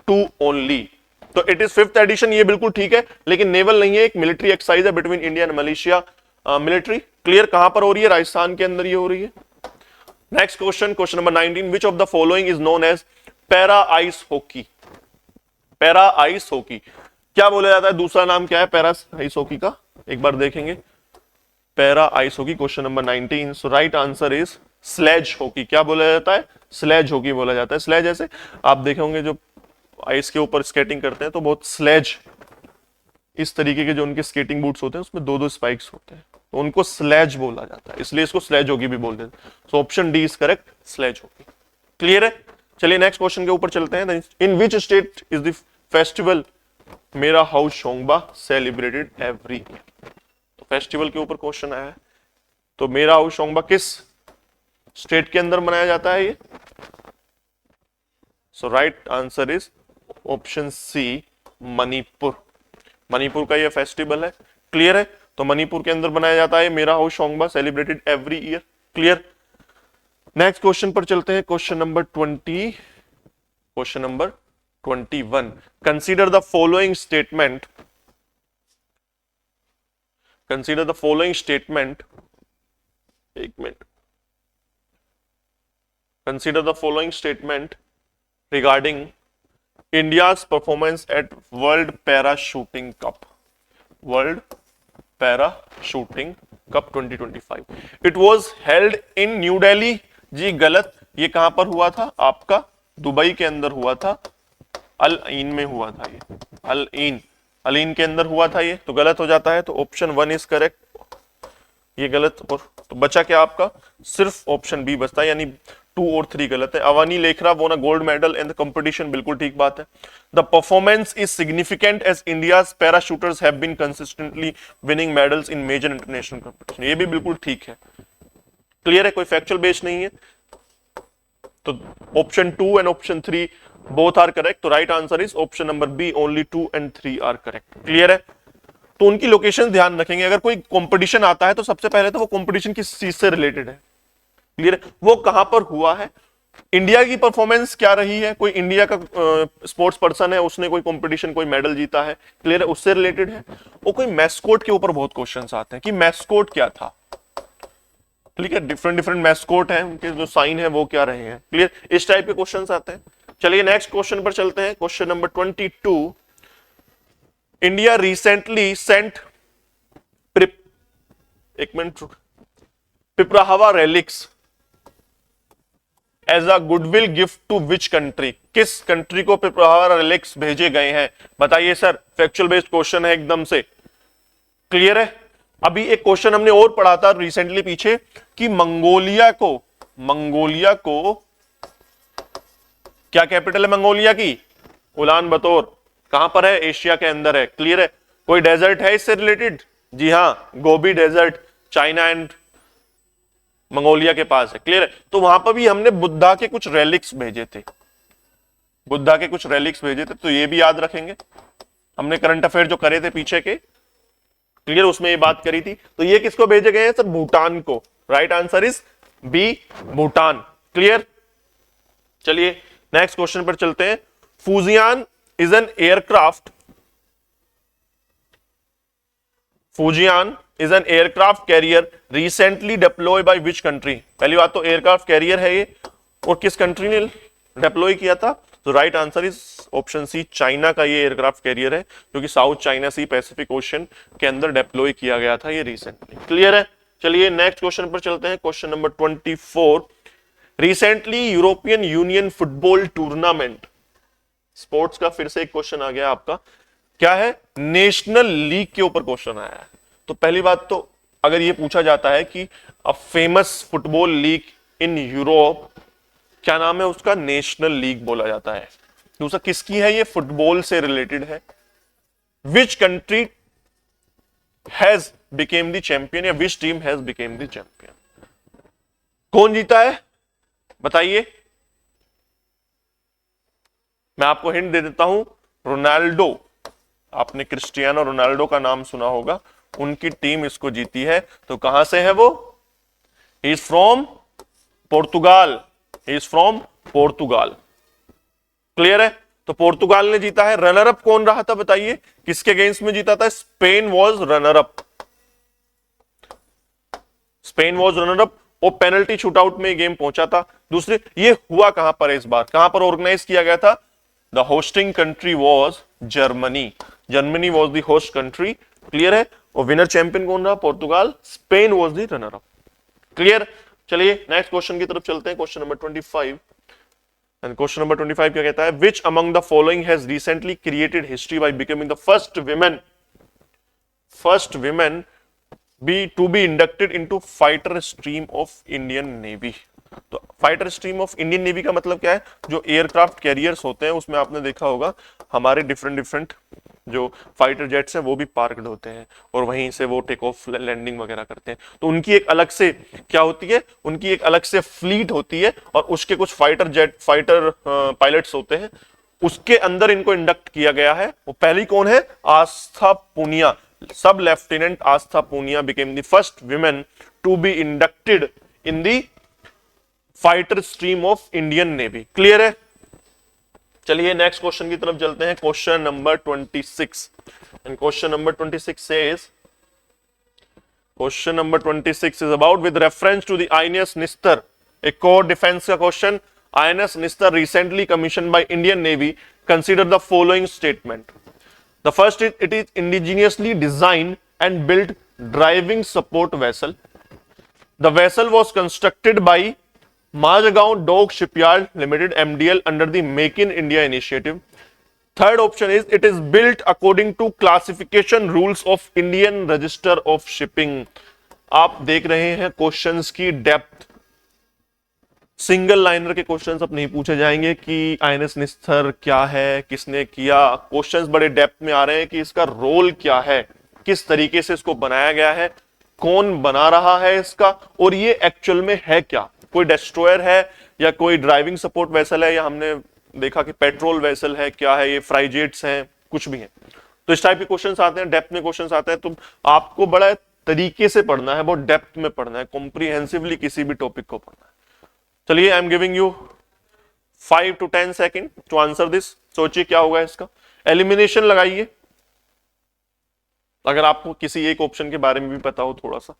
2 only. तो इट इज 5th एडिशन, ये बिल्कुल ठीक है, लेकिन नेवल नहीं है, एक मिलिट्री एक्सरसाइज है between India and Malaysia military. Clear? कहां पर हो रही है, राजस्थान के अंदर ये हो रही है। Next question, question number 19। Which of the following is known as para ice hockey. Para ice hockey क्या बोला जाता है, दूसरा नाम क्या है पैरा आइस हॉकी का, एक बार देखेंगे। Para ice hockey, question number 19। So right answer is sledge hockey. क्या बोला जाता है, स्लेज हॉकी बोला जाता है। स्लेज ऐसे आप देखे होंगे जो आइस के ऊपर स्केटिंग करते हैं तो बहुत स्लेज, इस तरीके के जो उनके स्केटिंग बूट्स होते हैं उसमें 2-2 स्पाइक्स होते हैं, तो उनको स्लेज बोला जाता है, इसलिए इसको स्लेज हॉकी भी बोलते हैं। So option D is correct, sledge hockey. Clear है? चलिए नेक्स्ट क्वेश्चन के ऊपर चलते हैं। In which state is the festival Mera Houchongba celebrated every year. तो फेस्टिवल के ऊपर क्वेश्चन आया है, तो मेरा हाउस शोंगबा किस स्टेट के अंदर मनाया जाता है ये। So right answer is option C, Manipur. Manipur का ये फेस्टिवल है। क्लियर है? तो मणिपुर के अंदर बनाया जाता है Mera Houchongba celebrated every year. Clear? Next question पर चलते हैं, question number 20, question number 21। Consider the following statement, consider the following statement, एक minute, consider the following statement regarding India's performance at World Para Shooting Cup. World Para Shooting Cup 2025. It was held in New Delhi. जी गलत, ये कहां पर हुआ था, आपका Dubai के अंदर हुआ था, अल ईन में हुआ था, ये अल ईन के अंदर हुआ था ये, तो गलत हो जाता है। तो ऑप्शन 1 इज करेक्ट, ये गलत, और तो बचा क्या आपका, सिर्फ ऑप्शन बी बचता है, यानी 2 और 3 गलत है। Avani Lekhara won a gold medal in the competition, बिल्कुल ठीक बात है। The performance is significant as India's parashooters have been consistently winning medals in major international competition, ये भी बिल्कुल ठीक है। क्लियर है? कोई फैक्चुअल बेस नहीं है। तो option 2 and option 3 both are correct. तो right answer is option number B, only 2 and 3 are correct. Clear है? तो उनकी लोकेशन ध्यान रखेंगे, अगर कोई कंपटीशन आता है तो सबसे पहले तो वो कंपटीशन किस चीज से रिलेटेड है। क्लियर है? वो कहां पर हुआ है, इंडिया की परफॉर्मेंस क्या रही है, कोई इंडिया का स्पोर्ट्स पर्सन है, उसने कोई कंपटीशन कोई मेडल जीता है, क्लियर है, उससे रिलेटेड है। वो कोई मैस्कोट के ऊपर बहुत क्वेश्चंस आते हैं कि मैस्कोट क्या था। ठीक है, डिफरेंट मैस्कोट है, उनके जो साइन है वो क्या रहे हैं। क्लियर? इस टाइप के क्वेश्चंस आते हैं। चलिए नेक्स्ट क्वेश्चन पर चलते हैं, question number 22। India recently sent एक minute Piprahwa relics as a goodwill gift to which country. किस कंट्री को पिपराहवा रेलिक्स भेजे गए हैं, बताइए सर। फैक्चुअल बेस्ड क्वेश्चन है एकदम से। क्लियर है? अभी एक क्वेश्चन हमने और पढ़ा था रिसेंटली पीछे कि मंगोलिया को क्या कैपिटल है मंगोलिया की, उलान बतौर। कहां पर है, एशिया के अंदर है। क्लियर है? कोई डेजर्ट है इससे रिलेटेड, जी हां, Gobi desert China and Mongolia के पास है। क्लियर है? तो वहां पर भी हमने बुद्धा के कुछ रेलिक्स भेजे थे, तो ये भी याद रखेंगे। हमने करंट अफेयर जो करे थे पीछे के, क्लियर, उसमें ये बात करी थी। तो ये किसको भेजे गए हैं सर? भूटान को। Right answer is B, Bhutan. Clear. चलिए नेक्स्ट क्वेश्चन पर चलते हैं। Fujian is an aircraft, Fujian is an aircraft carrier recently deploy by which country? पहली बात तो एयरक्राफ्ट कैरियर है ये, और किस कंट्री ने डिप्लॉय किया था? तो right answer is option C, China का ये एयरक्राफ्ट कैरियर है, जो कि South China Sea Pacific Ocean के अंदर डिप्लॉय किया गया था ये रिसेंटली। क्लियर है। चलिए नेक्स्ट क्वेश्चन पर चलते हैं, question number 24। Recently European union football tournament, sports का फिर से एक क्वेश्चन आ गया आपका, क्या है? नेशनल लीग के ऊपर क्वेश्चन आया है। तो पहली बात तो अगर ये पूछा जाता है कि a famous football league in Europe, क्या नाम है उसका? नेशनल लीग बोला जाता है। दूसरा किसकी है? ये फुटबॉल से रिलेटेड है। Which country has become the champion, या which team has become the champion? कौन जीता है बताइए? मैं आपको हिंट दे देता हूं, रोनाल्डो, आपने क्रिस्टियानो रोनाल्डो का नाम सुना होगा, उनकी टीम इसको जीती है। तो कहां से है वो? He is from Portugal, he is from Portugal. Clear है। तो पोर्तुगाल ने जीता है। रनर अप कौन रहा था बताइए? किसके अगेंस्ट में जीता था? Spain was runner up, Spain was runner up. वो पेनल्टी शूटआउट में गेम पहुंचा था। दूसरे, ये हुआ कहां पर इस बार, कहां पर ऑर्गेनाइज किया गया था? The hosting country was Germany, Germany was the host country. Clear है। और विनर चैंपियन कौन रहा? Portugal. Spain was the runner up. Clear. चलिए नेक्स्ट क्वेश्चन की तरफ चलते हैं, question number 25। And question number 25 क्या कहता है? Which among the following has recently created history by becoming the first women to be inducted into fighter stream of Indian Navy? तो fighter stream of Indian navy का मतलब क्या है? जो aircraft carriers होते हैं उसमें आपने देखा होगा हमारे डिफरेंट जो फाइटर जेट्स हैं वो भी पार्कड होते हैं, और वहीं से वो टेक ऑफ लैंडिंग वगैरह करते हैं। तो उनकी एक अलग से क्या होती है? उनकी एक अलग से फ्लीट होती है, और उसके कुछ फाइटर पायलट्स होते हैं, उसके अंदर इनको इंडक्ट किया गया है। वो पहली कौन है? Astha Poonia, sub lieutenant Astha Poonia became the first women to be inducted in the fighter stream of Indian navy. Clear है। चलिए नेक्स्ट क्वेश्चन की तरफ चलते हैं, question number 26। And question number 26 says, question number 26 is about with reference to the INS Nistar, एक core defence का question. INS Nistar recently commission by Indian navy, consider the following statement. The first is, it is indigenously designed and built driving support vessel. The vessel was constructed by Majagaon Dock Shipyard Limited (MDL) under the Make in India initiative. Third option is, it is built according to classification rules of Indian Register of Shipping. आप देख रहे हैं questions की depth. Single liner के questions अब नहीं पूछे जाएंगे कि आईएनएस निस्तर क्या है, किसने किया। क्वेश्चंस बड़े डेप्थ में आ रहे हैं कि इसका रोल क्या है, किस तरीके से इसको बनाया गया है, कौन बना रहा है इसका, और ये एक्चुअल में है क्या। कोई डिस्ट्रॉयर है, या कोई ड्राइविंग सपोर्ट वेसल है, या हमने देखा कि पेट्रोल वेसल है, क्या है ये, फ्राइजेट्स हैं, कुछ भी है। तो इस टाइप के क्वेश्चंस आते हैं, डेप्थ में क्वेश्चंस आते हैं। तो आपको बड़ा तरीके से पढ़ना है, बहुत डेप्थ में पढ़ना है, कॉम्प्रिहेंसिवली किसी भी टॉपिक को पढ़ना है। चलिए, I am giving you 5 to 10 second to answer this. सोचिए क्या होगा इसका। एलिमिनेशन लगाइए अगर आपको किसी एक ऑप्शन के बारे में भी पता हो थोड़ा सा।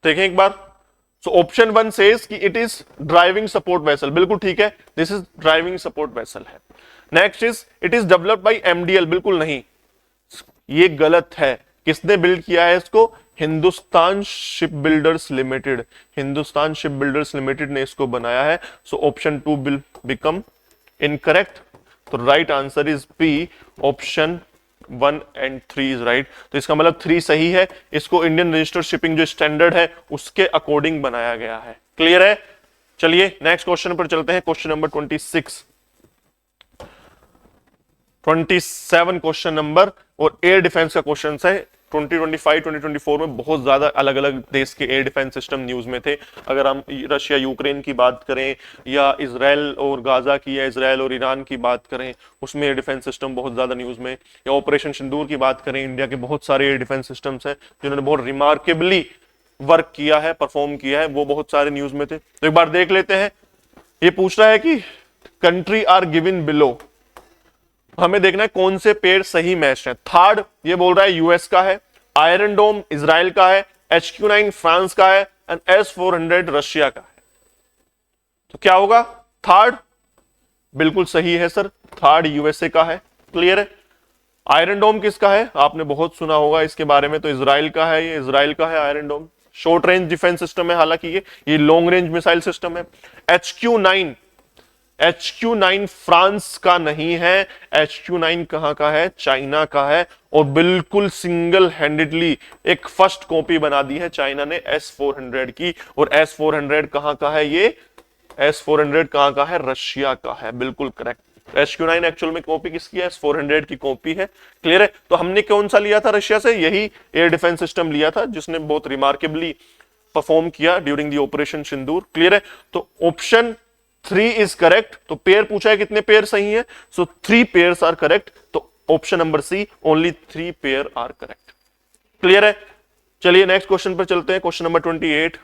देखें एक बार। सो ऑप्शन 1 सेज कि it is driving support vessel, बिल्कुल ठीक है, this is driving support vessel है। Next is, it is developed by MDL, बिल्कुल नहीं, ये गलत है। किसने बिल्ड किया है इसको? Hindustan ship builders limited, Hindustan ship builders limited ने इसको बनाया है। So option 2 will become incorrect. तो right answer is B, option 1 and 3 is right. तो इसका मतलब 3 सही है। इसको इंडियन रजिस्टर्ड शिपिंग जो स्टैंडर्ड है उसके अकॉर्डिंग बनाया गया है। क्लियर है। चलिए नेक्स्ट क्वेश्चन पर चलते हैं, क्वेश्चन नंबर 27 क्वेश्चन नंबर, और एयर डिफेंस का क्वेश्चन है। 2025-2024 में बहुत ज्यादा अलग अलग देश के एयर डिफेंस सिस्टम न्यूज में थे। अगर हम रशिया यूक्रेन की बात करें या इजराइल और गाजा की या इजराइल और ईरान की बात करें, उसमें एयर डिफेंस सिस्टम बहुत ज्यादा न्यूज में, या ऑपरेशन सिंदूर की बात करें, इंडिया के बहुत सारे एयर डिफेंस सिस्टम्स हैं जिन्होंने बहुत रिमार्केबली वर्क किया है, परफॉर्म किया है, वो बहुत सारे न्यूज में थे। तो एक बार देख लेते हैं। ये पूछ रहा है कि कंट्री आर गिवन बिलो, हमें देखना है कौन से पेयर सही मैच है। थर्ड ये बोल रहा है यूएस का है, आयरन डोम इजराइल का है, HQ9 फ्रांस का है एंड S-400 रशिया का है। तो क्या होगा? थर्ड बिल्कुल सही है सर, थर्ड यूएसए का है। क्लियर है? आयरन डोम किसका है? आपने बहुत सुना होगा इसके बारे में, तो इजराइल का है, ये इजराइल का है आयरन डोम। शॉर्ट रेंज डिफेंस सिस्टम है, हालांकि ये लॉन्ग रेंज मिसाइल सिस्टम है। HQ9 फ्रांस का नहीं है, HQ9 कहां का है? चाइना का है, और बिल्कुल सिंगल हैंडेडली एक फर्स्ट कॉपी बना दी है चाइना ने S-400 की। और S-400 कहां का है? ये S-400 कहां का है? रशिया का है, बिल्कुल करेक्ट। HQ9 एक्चुअल में कॉपी किसकी है? S-400 की कॉपी है। क्लियर है? तो हमने कौन सा लिया था रशिया से? यही एयर डिफेंस सिस्टम लिया था जिसने बहुत रिमार्केबली परफॉर्म किया during the Operation Sindoor. Clear है? तो ऑप्शन 3 इज करेक्ट। तो पेयर पूछा है कितने पेयर सही है? So 3 pairs are correct. तो option number C, only 3 pair are correct. Clear है? चलिए नेक्स्ट क्वेश्चन पर चलते हैं। Question number 28,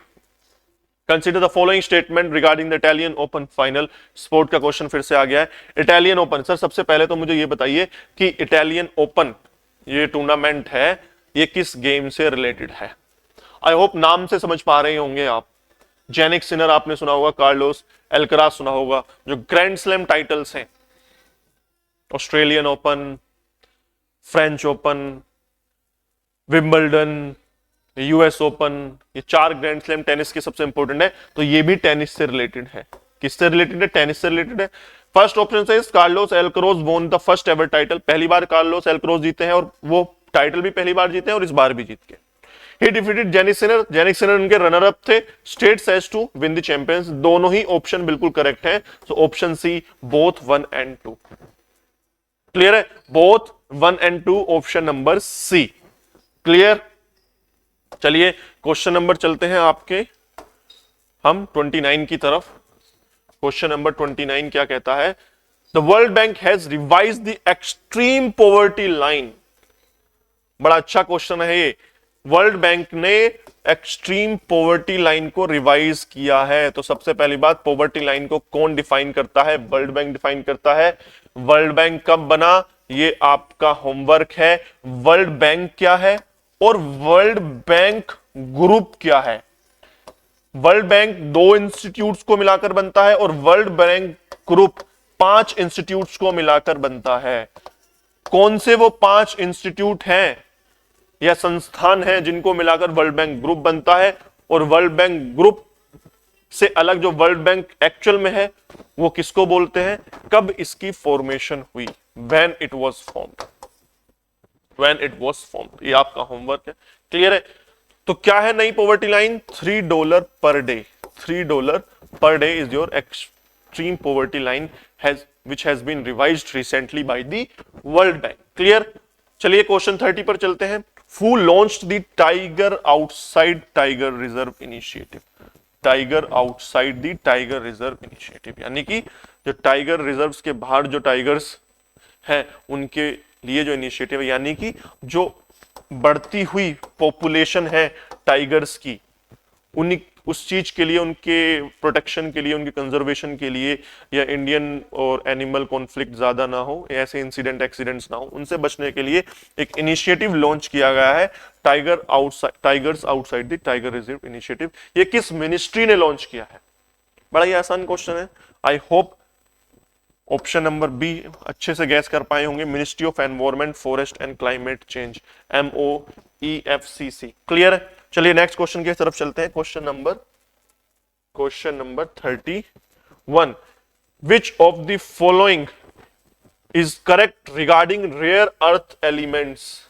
consider the following statement regarding the Italian Open final. Sport का क्वेश्चन फिर से आ गया है। इटालियन ओपन, सर सबसे पहले तो मुझे ये बताइए कि इटालियन ओपन ये टूर्नामेंट है, ये किस गेम से रिलेटेड है? आई होप नाम से समझ पा रहे होंगे आप। जेनिक सिनर आपने सुना होगा, कार्लोस एल्कराज सुना होगा, जो ग्रैंड स्लैम टाइटल्स हैं, Australian open, French open, Wimbledon, US open, ये 4 ग्रैंड स्लैम टेनिस के सबसे इंपॉर्टेंट है। तो ये भी टेनिस से रिलेटेड है। किससे रिलेटेड है? टेनिस से रिलेटेड है। फर्स्ट ऑप्शन से Carlos एल्कराज won the first ever title. पहली बार कार्लोस एल्कराज जीते हैं और वो टाइटल भी पहली बार जीते हैं और इस बार भी जीत के। He defeated Jannik Sinner, Jannik Sinner उनके रनर अप थे। States has to win the champions. दोनों ही ऑप्शन बिल्कुल करेक्ट है। So option C, both 1 and 2। Clear है? Both 1 and 2, option number C. Clear? चलिए क्वेश्चन नंबर चलते हैं आपके हम 29 की तरफ। क्वेश्चन नंबर 29 क्या कहता है? The world bank has revised the extreme poverty line. बड़ा अच्छा क्वेश्चन है ये। वर्ल्ड बैंक ने एक्सट्रीम पॉवर्टी लाइन को रिवाइज किया है। तो सबसे पहली बात, पॉवर्टी लाइन को कौन डिफाइन करता है? वर्ल्ड बैंक डिफाइन करता है। वर्ल्ड बैंक कब बना? ये आपका होमवर्क है। वर्ल्ड बैंक क्या है और वर्ल्ड बैंक ग्रुप क्या है? वर्ल्ड बैंक 2 इंस्टीट्यूट्स को मिलाकर बनता है और वर्ल्ड बैंक ग्रुप 5 इंस्टीट्यूट्स को मिलाकर बनता है। कौन से वो 5 इंस्टीट्यूट हैं या संस्थान हैं जिनको मिलाकर वर्ल्ड बैंक ग्रुप बनता है? और वर्ल्ड बैंक ग्रुप से अलग जो वर्ल्ड बैंक एक्चुअल में है वो किसको बोलते हैं? कब इसकी फॉर्मेशन हुई? When it was formed. When it was formed, ये आपका होमवर्क है। क्लियर है? तो क्या है नई poverty line? $3 per day. $3 per day is your extreme poverty line which has been revised recently by the World Bank. Clear? चलिए question 30 पर चलते हैं। Who launched the Tiger Outside Tiger Reserve Initiative? Tiger outside the tiger reserve initiative, यानी कि जो tiger reserves के बाहर जो टाइगर्स हैं उनके लिए जो इनिशिएटिव है, यानी कि जो बढ़ती हुई पॉपुलेशन है टाइगर्स की, उस चीज के लिए, उनके प्रोटेक्शन के लिए, उनके कंजर्वेशन के लिए, या इंडियन और एनिमल कॉन्फ्लिक्ट ज्यादा ना हो, ऐसे इंसिडेंट एक्सीडेंट्स ना हो, उनसे बचने के लिए एक इनिशिएटिव लॉन्च किया गया है, tigers outside the tiger reserve initiative. ये किस मिनिस्ट्री ने लॉन्च किया है? बड़ा ही आसान क्वेश्चन है। I hope option number B अच्छे से गैस कर पाए होंगे। Ministry of environment, forest and climate change, MOEFCC। Clear है? चलिए नेक्स्ट क्वेश्चन की तरफ चलते हैं। Question number 31, which of the following is correct regarding rare earth elements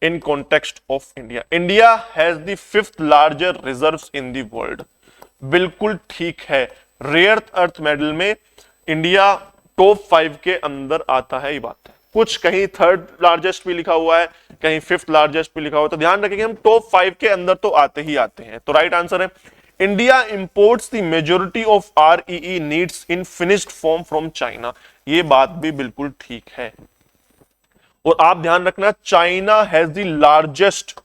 in context of India? India has the 5th larger reserves in the world. बिल्कुल ठीक है। Rare earth metal में इंडिया टॉप 5 के अंदर आता है, ये बात है। कुछ कहीं थर्ड लार्जेस्ट भी लिखा हुआ है, कहीं फिफ्थ लार्जेस्ट भी लिखा हुआ है, तो ध्यान रखेंगे हम टॉप 5 के अंदर तो आते ही आते हैं। तो राइट आंसर है India imports the majority of REE needs in finished form from China. ये बात भी बिल्कुल ठीक है। और आप ध्यान रखना, China has the largest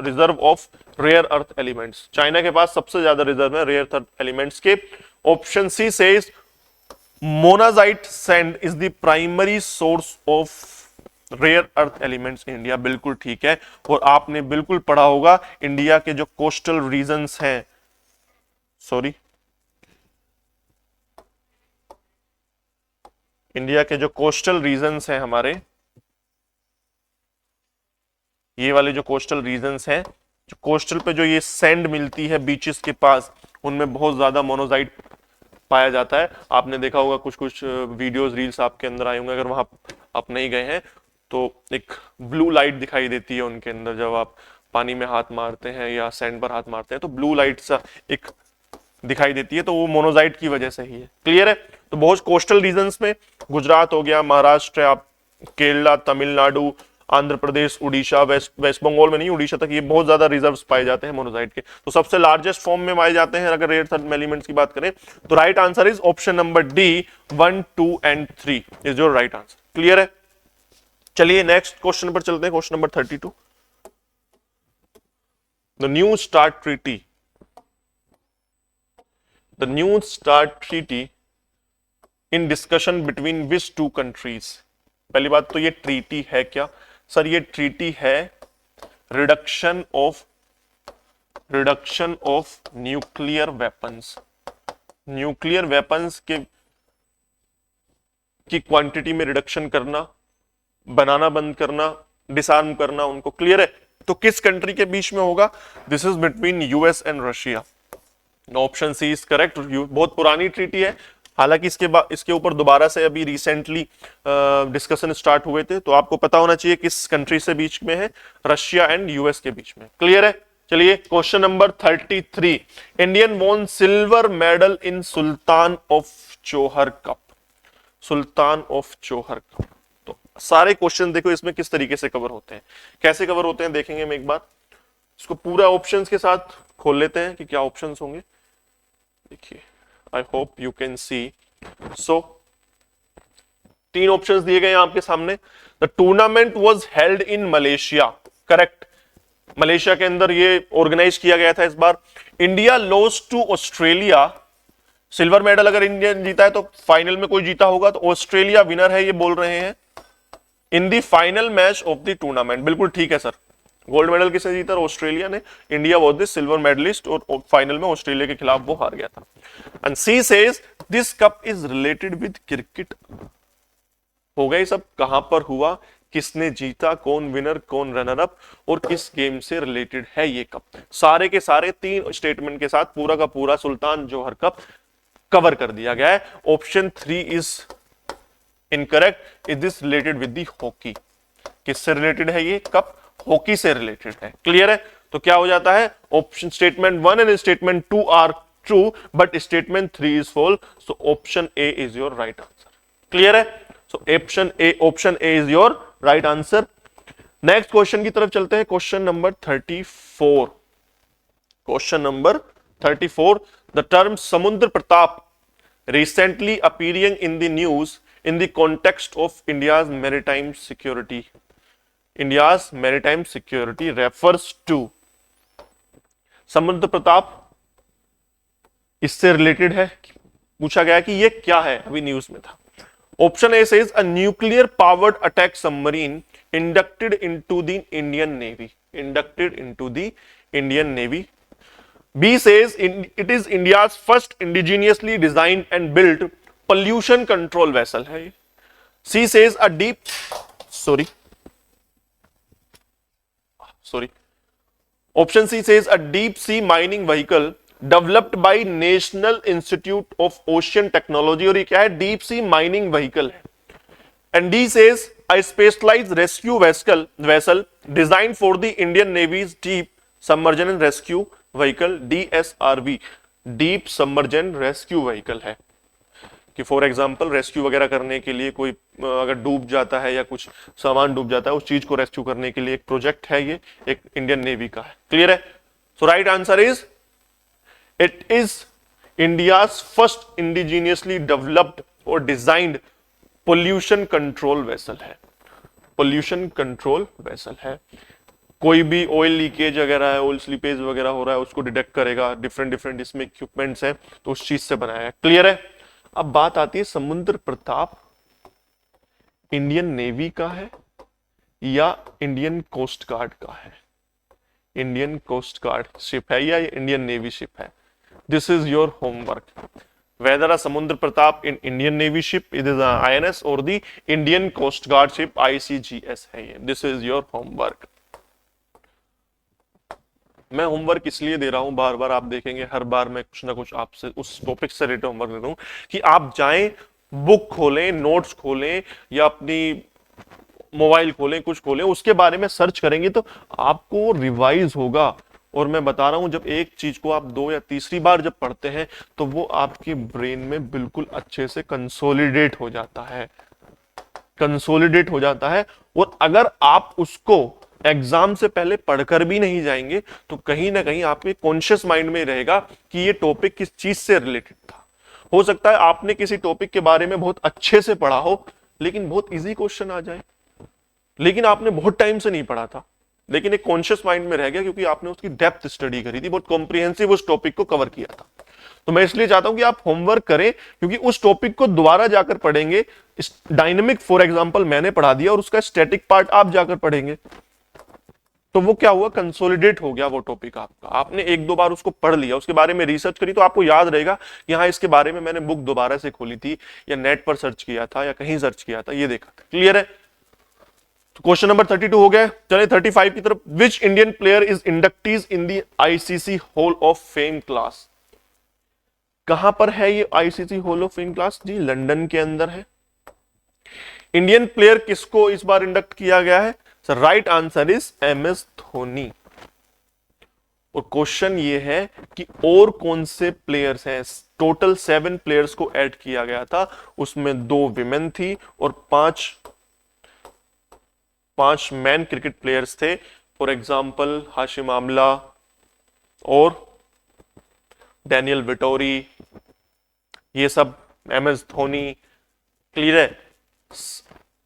reserve of rare earth elements. China के पास सबसे ज्यादा रिजर्व है रेयर अर्थ एलिमेंट्स के। Option C says monazite sand is the primary source of rare earth elements in India. बिल्कुल ठीक है। और आपने बिल्कुल पढ़ा होगा इंडिया के जो कोस्टल रीजन्स हैं, इंडिया के जो कोस्टल रीजन्स हैं हमारे, ये वाले जो कोस्टल रीजन्स हैं, जो कोस्टल पे जो ये सैंड मिलती है बीचेस के पास, उनमें बहुत ज्यादा मोनोजाइट पाया जाता है। आपने देखा होगा कुछ कुछ वीडियोस रील्स आपके अंदर आए होंगे, अगर वहां आप नहीं गए हैं तो एक ब्लू लाइट दिखाई देती है उनके अंदर, जब आप पानी में हाथ मारते हैं या सैंड पर हाथ मारते हैं तो ब्लू लाइट सा एक दिखाई देती है, तो वो मोनोजाइट की वजह से ही है। क्लियर है। तो बहुत कोस्टल रीजन्स में गुजरात हो गया, महाराष्ट्र, आप केरला, तमिलनाडु, आंध्र प्रदेश, उड़ीसा, वेस्ट बंगाल में नहीं, उड़ीसा तक ये बहुत ज्यादा रिजर्व्स पाए जाते हैं मोनोजाइट के। तो सबसे लार्जेस्ट फॉर्म में पाए जाते हैं अगर रेयर अर्थ एलिमेंट्स की बात करें तो right answer is option number D 1, 2 and 3 is your right answer. Clear है। चलिए नेक्स्ट क्वेश्चन पर चलते हैं, question number 32। The new START treaty, the new START treaty in discussion between which two countries. पहली बात तो ये ट्रीटी है क्या सर? ये ट्रीटी है reduction of nuclear weapons. Nuclear weapons के की क्वांटिटी में रिडक्शन करना, बनाना बंद करना, डिसआर्म करना उनको। क्लियर है। तो किस कंट्री के बीच में होगा? This is between US and Russia. Option C is correct. बहुत पुरानी ट्रीटी है, हालांकि इसके ऊपर दोबारा से अभी रिसेंटली डिस्कशन स्टार्ट हुए थे, तो आपको पता होना चाहिए किस कंट्री से बीच में है, रशिया एंड यूएस के बीच में। क्लियर है। चलिए question number 33। Indian won silver medal in sultan of Johor cup. Sultan of Johor cup. तो सारे क्वेश्चन देखो इसमें किस तरीके से कवर होते हैं, कैसे कवर होते हैं देखेंगे हम एक बार। इसको पूरा ऑप्शंस के साथ खोल लेते हैं कि क्या ऑप्शंस होंगे। देखिए, I hope you can see. So, 3 options दिए गए हैं आपके सामने। The tournament was held in Malaysia. Correct. Malaysia के अंदर ये ऑर्गेनाइज किया गया था इस बार। India lost to Australia. Silver medal अगर इंडिया जीता है तो फाइनल में कोई जीता होगा, तो ऑस्ट्रेलिया विनर है ये बोल रहे हैं in the final match of the tournament. बिल्कुल ठीक है सर। गोल्ड मेडल किसने जीता? ऑस्ट्रेलिया ने। India was the silver medalist और फाइनल में ऑस्ट्रेलिया के खिलाफ वो हार गया था। And C says this cup is related with cricket. हो गए सब, कहां पर हुआ, किसने जीता, कौन विनर, कौन रनर अप और किस गेम से रिलेटेड है ये कप। सारे के सारे 3 स्टेटमेंट के साथ पूरा का पूरा सुल्तान जोहर कप कवर कर दिया गया है। Option 3 is incorrect. Is this related with the hockey. किससे रिलेटेड है ये कप? हॉकी से रिलेटेड है। क्लियर है। तो क्या हो जाता है, option statement 1 and statement 2 are true but statement 3 is false. So option A is your right answer. Clear है। So option A is your right answer. Next question की तरफ चलते हैं, question number 34। Question number 34। The term समुद्र Pratap recently appearing in the news in the context of India's maritime security. India's maritime security refers to समुद्र प्रताप। इससे related है, पूछा गया कि ये क्या है, अभी न्यूज में था। Option A says a nuclear powered attack submarine inducted into the Indian navy. Inducted into the Indian navy. B says it is India's first indigenously designed and built pollution control vessel है। C says a deep Option C says a deep sea mining vehicle developed by National Institute of Ocean Technology। और ये क्या है? Deep sea mining vehicle है। And D says a specialized rescue vessel designed for the Indian Navy's deep submerged and rescue vehicle DSRV, deep submergent rescue vehicle है। कि for example rescue वगैरह करने के लिए कोई अगर डूब जाता है या कुछ सामान डूब जाता है, उस चीज को रेस्क्यू करने के लिए एक प्रोजेक्ट है, ये एक इंडियन नेवी का है। क्लियर है? So right answer is it is India's first indigenously developed और डिजाइंड पोल्यूशन कंट्रोल वेसल है। पोल्यूशन कंट्रोल वेसल है। कोई भी ऑयल लीकेज वगैरह है, ऑयल स्लीपेज वगैरह हो रहा है, उसको डिटेक्ट करेगा। डिफरेंट डिफरेंट इसमें इक्विपमेंट्स हैं, तो उस चीज से बनाया है। क्लियर है? अब बात आती है समुद्र प्रताप इंडियन नेवी का है या इंडियन कोस्ट गार्ड का है? इंडियन कोस्ट गार्ड शिप है या इंडियन नेवी शिप है? This is your homework. Whether a Samudra Pratap in Indian Navy ship, it is a INS, or the Indian Coast Guard ship ICGS है ये। This is your homework। मैं homework इसलिए दे रहा हूं, बार बार आप देखेंगे हर बार मैं कुछ ना कुछ आपसे उस टॉपिक से रिलेटेड होमवर्क दे रहा हूं कि आप जाएं, बुक खोलें, नोट्स खोलें या अपनी मोबाइल खोलें, कुछ खोलें, उसके बारे में सर्च करेंगे तो आपको रिवाइज होगा। और मैं बता रहा हूं, जब एक चीज को आप 2 या तीसरी बार जब पढ़ते हैं तो वो आपके ब्रेन में बिल्कुल अच्छे से कंसोलिडेट हो जाता है, कंसोलिडेट हो जाता है। और अगर आप उसको एग्जाम से पहले पढ़कर भी नहीं जाएंगे तो कहीं ना कहीं आपके कॉन्शियस माइंड में रहेगा कि ये टॉपिक किस चीज से रिलेटेड था। हो सकता है आपने किसी टॉपिक के बारे में बहुत अच्छे से पढ़ा हो, लेकिन बहुत इजी क्वेश्चन आ जाए, लेकिन आपने बहुत टाइम से नहीं पढ़ा था, लेकिन एक कॉन्शियस माइंड में रह गया क्योंकि आपने उसकी डेप्थ स्टडी करी थी, बहुत कॉम्प्रिहेंसिव उस टॉपिक को कवर किया था। तो मैं इसलिए चाहता हूं कि आप होमवर्क करें, क्योंकि उस टॉपिक को दोबारा जाकर पढ़ेंगे। डायनेमिक फॉर एग्जांपल मैंने पढ़ा दिया और उसका स्टैटिक पार्ट आप जाकर पढ़ेंगे, तो वो क्या हुआ, कंसोलिडेट हो गया वो टॉपिक आपका। आपने 1-2 बार उसको पढ़ लिया, उसके बारे में रिसर्च करी, तो आपको याद रहेगा कि हाँ, इसके बारे में मैंने बुक दोबारा से खोली थी या नेट पर सर्च किया था या कहीं सर्च किया था, ये देखा था। क्लियर है? तो क्वेश्चन नंबर 32 हो गया। चले 35 की तरफ। Which Indian player is inductees in the ICC hall of fame class? कहां पर है ये ICC hall of fame class? जी लंदन के अंदर है। इंडियन प्लेयर किसको इस बार इंडक्ट किया गया है? Sir right answer is MS Dhoni. और क्वेश्चन ये है कि और कौन से प्लेयर्स हैं? टोटल 7 प्लेयर्स को ऐड किया गया था, उसमें 2 विमेन थी और 5 मैन क्रिकेट प्लेयर्स थे। फॉर एग्जाम्पल हाशिम आमला और डैनियल विटोरी, ये सब MS धोनी। क्लियर है?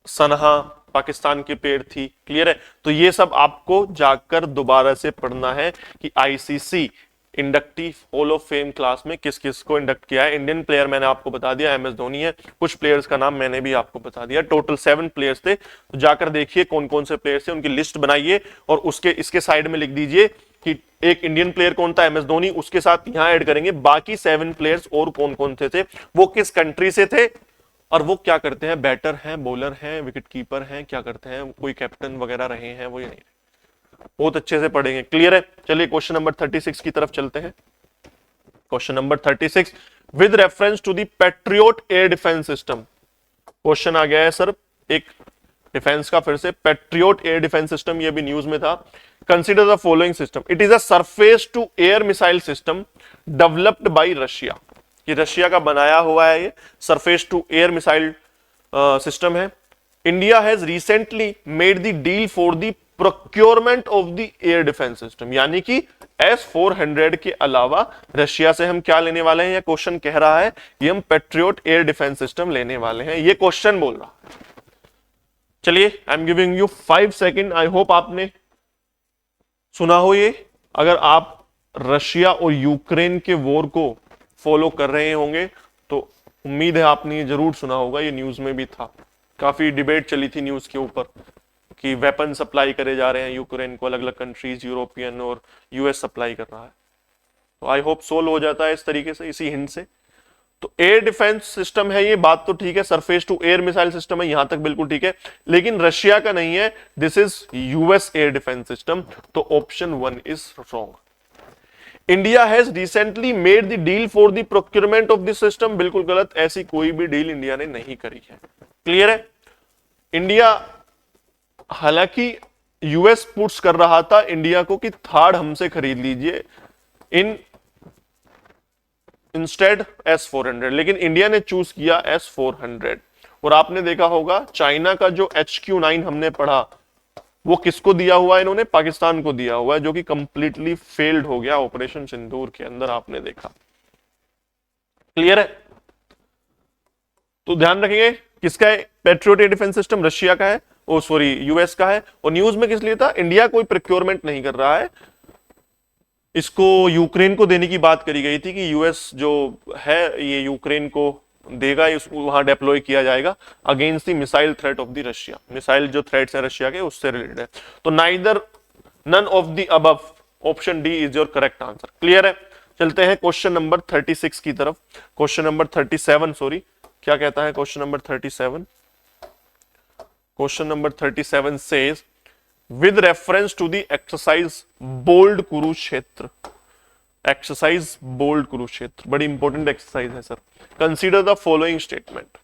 सनहा पाकिस्तान की प्लेयर थी। क्लियर है? तो ये सब आपको जाकर दोबारा से पढ़ना है कि ICC inductive hall of fame class में किस किस को इंडक्ट किया है। इंडियन प्लेयर मैंने आपको बता दिया MS धोनी है, कुछ प्लेयर्स का नाम मैंने भी आपको बता दिया। टोटल 7 प्लेयर्स थे, तो जाकर देखिए कौन कौन से प्लेयर्स थे, उनकी लिस्ट बनाइए और उसके इसके साइड में लिख दीजिए कि एक इंडियन प्लेयर कौन था, MS धोनी, उसके साथ यहां ऐड करेंगे बाकी 7 प्लेयर्स और कौन कौन थे, वो किस कंट्री से थे और वो क्या करते हैं, बैटर हैं, बॉलर हैं, विकेट कीपर हैं, क्या करते हैं, कोई कैप्टन वगैरह रहे हैं, वो ये नहीं, बहुत अच्छे से पढ़ेंगे। क्लियर है? चलिए क्वेश्चन नंबर 36 की तरफ चलते हैं। Question number 36, with reference to the patriot air defence system. Question आ गया है सर एक डिफेंस का फिर से, पैट्रियोट एयर डिफेंस सिस्टम, ये भी न्यूज में था। Consider the following system. It is a surface to air missile system developed by Russia. ये रशिया का बनाया हुआ है, ये surface to air missile system है। India has recently made the deal for the procurement of the air defence system, यानी कि S-400 के अलावा रशिया से हम क्या लेने वाले हैं, ये क्वेश्चन कह रहा है, ये हम पैट्रियोट एयर डिफेंस सिस्टम लेने वाले हैं, ये क्वेश्चन बोल रहा है। चलिए I am giving you 5 second. I hope आपने सुना हो ये। अगर आप रशिया और यूक्रेन के वॉर को फॉलो कर रहे होंगे तो उम्मीद है आपने ये जरूर सुना होगा, ये न्यूज में भी था, काफी डिबेट चली थी न्यूज के ऊपर कि वेपन सप्लाई करे जा रहे हैं यूक्रेन को, अलग अलग कंट्रीज, यूरोपियन और US सप्लाई कर रहा है। तो आई होप सोल्व हो जाता है इस तरीके से, इसी हिंट से। तो एयर डिफेंस सिस्टम है, ये बात तो ठीक है, surface to air missile system है, यहां तक बिल्कुल ठीक है, लेकिन रशिया का नहीं है, this is US air defence system. तो option 1 is wrong. India has recently made the deal for the procurement of this system, बिल्कुल गलत, ऐसी कोई भी डील इंडिया ने नहीं करी है। क्लियर है? इंडिया हालांकि US पुट्स कर रहा था इंडिया को कि थार्ड हमसे खरीद लीजिए इन इंस्टेड S-400, लेकिन इंडिया ने चूज किया S-400। और आपने देखा होगा चाइना का जो HQ-9 हमने पढ़ा वो किसको दिया हुआ है, इन्होंने पाकिस्तान को दिया हुआ है, जो कि कंप्लीटली फेल्ड हो गया ऑपरेशन सिंदूर के अंदर, आपने देखा। क्लियर है? तो ध्यान रखेंगे किसका है पैट्रियोटिक डिफेंस सिस्टम, रशिया का है, ओ सॉरी यूएस का है। और न्यूज में किस लिए था, इंडिया कोई प्रोक्योरमेंट नहीं कर रहा है, इसको यूक्रेन को देने की बात करी गई थी कि यूएस जो है ये यूक्रेन को देगा, इसको वहां डिप्लॉय किया जाएगा against the missile threat of the Russia. Missile जो थ्रेट्स है रशिया के उससे रिलेटेड है। तो neither none of the above, option D is your correct answer. Clear है? चलते हैं क्वेश्चन नंबर 36 की तरफ। क्वेश्चन नंबर 37, सॉरी, क्या कहता है question number 37? Question number 37 says with reference to the exercise bold Kurukshetra, exercise bold Kurukshetra बड़ी इंपॉर्टेंट एक्सरसाइज है sir. Consider the following statement.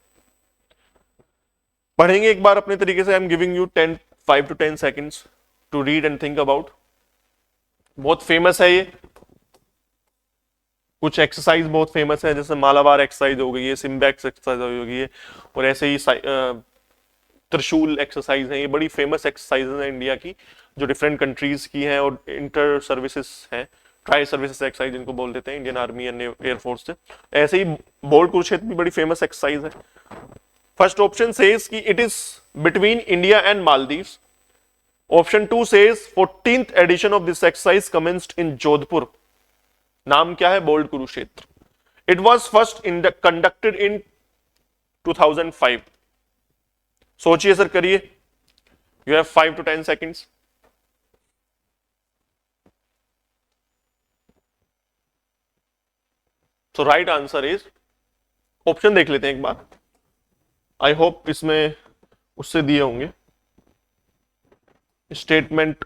पढ़ेंगे एक बार अपने तरीके से। I am giving you 5 to 10 seconds to read and think about. बहुत famous है ये, कुछ एक्सरसाइज बहुत फेमस है, जैसे मालाबार एक्सरसाइज हो गई है, सिम्बैक्स एक्सरसाइज हो गई है, और ऐसे ही त्रिशूल एक्सरसाइज है। ये बड़ी फेमस एक्सरसाइज है इंडिया की, जो डिफरेंट कंट्रीज की है और इंटर सर्विसेज है, ट्राई सर्विसेज एक्सरसाइज जिनको बोल देते हैं, इंडियन आर्मी एंड एयरफोर्स से। ऐसे ही बोल्ड कुरुक्षेत्र भी बड़ी फेमस एक्सरसाइज है। फर्स्ट ऑप्शन सेज कि it is between India and Maldives. Option 2 says 14th edition of this exercise commenced in Jodhpur. नाम क्या है? Bold Kurukshetra. It was first conducted in 2005। सोचिए सर, करिए। You have 5 to 10 seconds। So right answer is, option देख लेते हैं एक बार, आई होप इसमें उससे दिए होंगे स्टेटमेंट,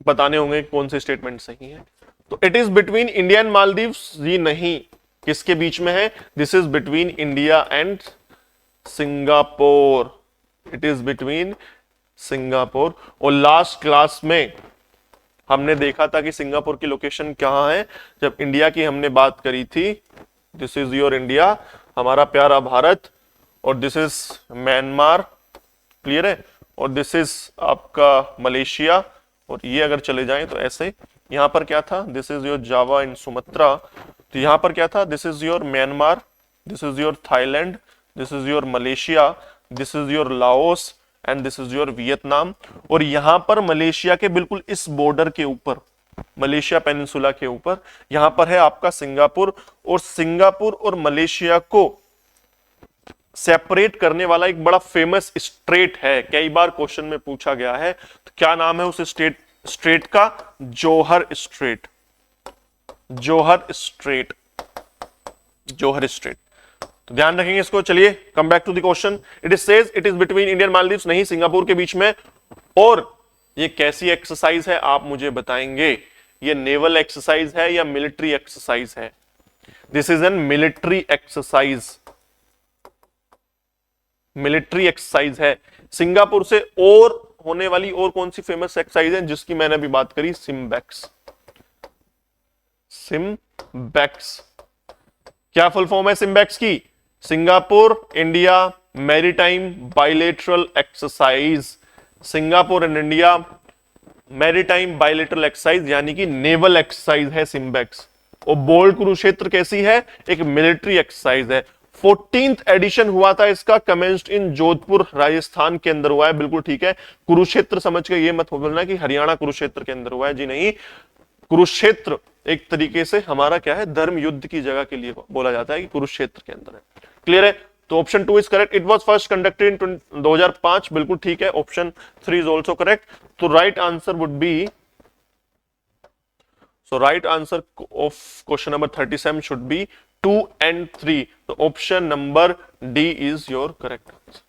बताने होंगे कौन से स्टेटमेंट सही है। तो it is between India and Maldives, जी नहीं, किसके बीच में है? This is between India and Singapore. It is between Singapore. और लास्ट क्लास में हमने देखा था कि सिंगापुर की लोकेशन कहां है, जब इंडिया की हमने बात करी थी। दिस इज योर इंडिया, हमारा प्यारा भारत, और दिस इज म्यांमार। क्लियर है? और दिस इज आपका मलेशिया, और ये अगर चले जाएं तो ऐसे, यहां पर क्या था? This is your Java in Sumatra. तो यहां पर क्या था? This is your Myanmar, this is your Thailand, this is your Malaysia, this is your Laos and this is your Vietnam. और यहां पर मलेशिया के बिल्कुल इस बॉर्डर के ऊपर, मलेशिया पेनिनसुला के ऊपर, यहां पर है आपका सिंगापुर। और सिंगापुर और मलेशिया को सेपरेट करने वाला एक बड़ा फेमस स्ट्रेट है, कई बार क्वेश्चन में पूछा गया है। तो क्या नाम है उस स्ट्रेट का? Johor strait. Johor strait, Johor strait. तो ध्यान रखेंगे इसको। चलिए come back to the question. It is says it is between Indian Maldives, नहीं, सिंगापुर के बीच में। और ये कैसी एक्सरसाइज है आप मुझे बताएंगे? ये नेवल एक्सरसाइज है या मिलिट्री एक्सरसाइज है? This is N military exercise, military exercise है। सिंगापुर से और होने वाली और कौन सी फेमस एक्सरसाइज है जिसकी मैंने अभी बात करी? सिम्बैक्स। सिम्बैक्स क्या फुल फॉर्म है सिम्बैक्स की? Singapore India maritime bilateral exercise. Singapore and India maritime bilateral exercise, यानी कि नेवल एक्सरसाइज है सिम्बैक्स। और बोल्ड कुरुक्षेत्र कैसी है? एक मिलिट्री एक्सरसाइज है। 14th एडिशन हुआ था इसका, कमेंस्ड इन जोधपुर राजस्थान के अंदर हुआ है। बिल्कुल ठीक है। कुरुक्षेत्र समझ के ये मत बोलना कि हरियाणा कुरुक्षेत्र के अंदर हुआ है, जी नहीं। कुरुक्षेत्र एक तरीके से हमारा क्या है, धर्म युद्ध की जगह के लिए बोला जाता है कि कुरुक्षेत्र के अंदर है। क्लियर है? तो option 2 is correct. It was first conducted in 2005, बिल्कुल ठीक है। Option 3 is also correct. तो right answer would be, so right answer of question number 37 should be 2 and 3। तो option number D is your correct answer,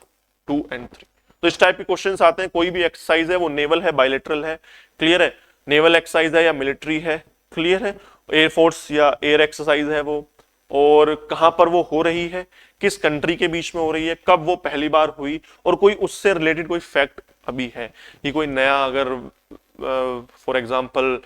2 and 3। तो इस type के questions आते हैं। कोई भी एक्सरसाइज है वो नेवल है, बायलैटरल है, क्लियर है, नेवल एक्सरसाइज है या मिलिट्री है, क्लियर है, एयरफोर्स या एयर एक्सरसाइज है वो, और कहां पर वो हो रही है, किस कंट्री के बीच में हो रही है, कब वो पहली बार हुई, और कोई उससे रिलेटेड कोई फैक्ट अभी है कि कोई नया, अगर फॉर एग्जांपल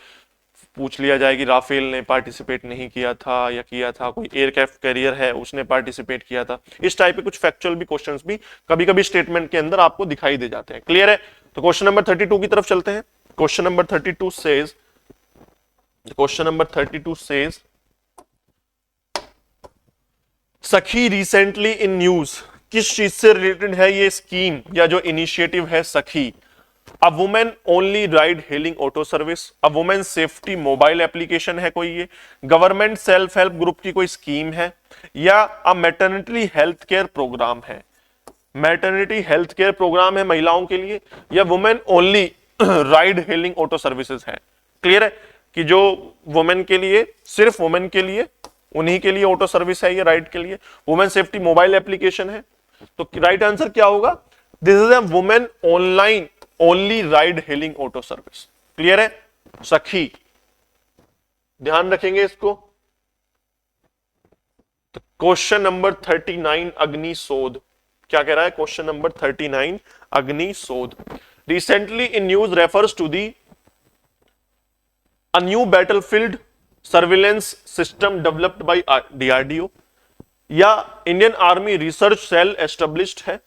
पूछ लिया जाए कि राफेल ने पार्टिसिपेट नहीं किया था या किया था, कोई एयरक्राफ्ट कैरियर है उसने पार्टिसिपेट किया था। इस टाइप के कुछ फैक्चुअल भी क्वेश्चंस भी कभी कभी स्टेटमेंट के अंदर आपको दिखाई दे जाते हैं। क्लियर है? तो क्वेश्चन नंबर 32 की तरफ चलते हैं। Question number 32 says, question number 32 says, सखी रिसेंटली इन न्यूज, किस चीज से रिलेटेड है ये स्कीम या जो इनिशिएटिव है Sakhi? A women only ride hailing auto service, a women safety mobile application है कोई, ये गवर्नमेंट सेल्फ हेल्प ग्रुप की कोई स्कीम है, या अ मैटरनिटी हेल्थ केयर प्रोग्राम है? मैटरनिटी हेल्थ केयर प्रोग्राम है महिलाओं के लिए, या women only ride hailing auto services है? क्लियर है कि जो वुमेन के लिए, सिर्फ वुमेन के लिए, उन्हीं के लिए ऑटो सर्विस है ये राइड के लिए। वुमेन सेफ्टी मोबाइल एप्लीकेशन है, तो राइट आंसर क्या होगा? This is a women online only ride hailing auto service. Clear है? सखी, ध्यान रखेंगे इसको। तो क्वेश्चन नंबर 39 अग्निशोध, क्या कह रहा है question number 39? Agnishodh, recently in news refers to the a new battlefield surveillance system developed by DRDO, या Indian army research cell established है,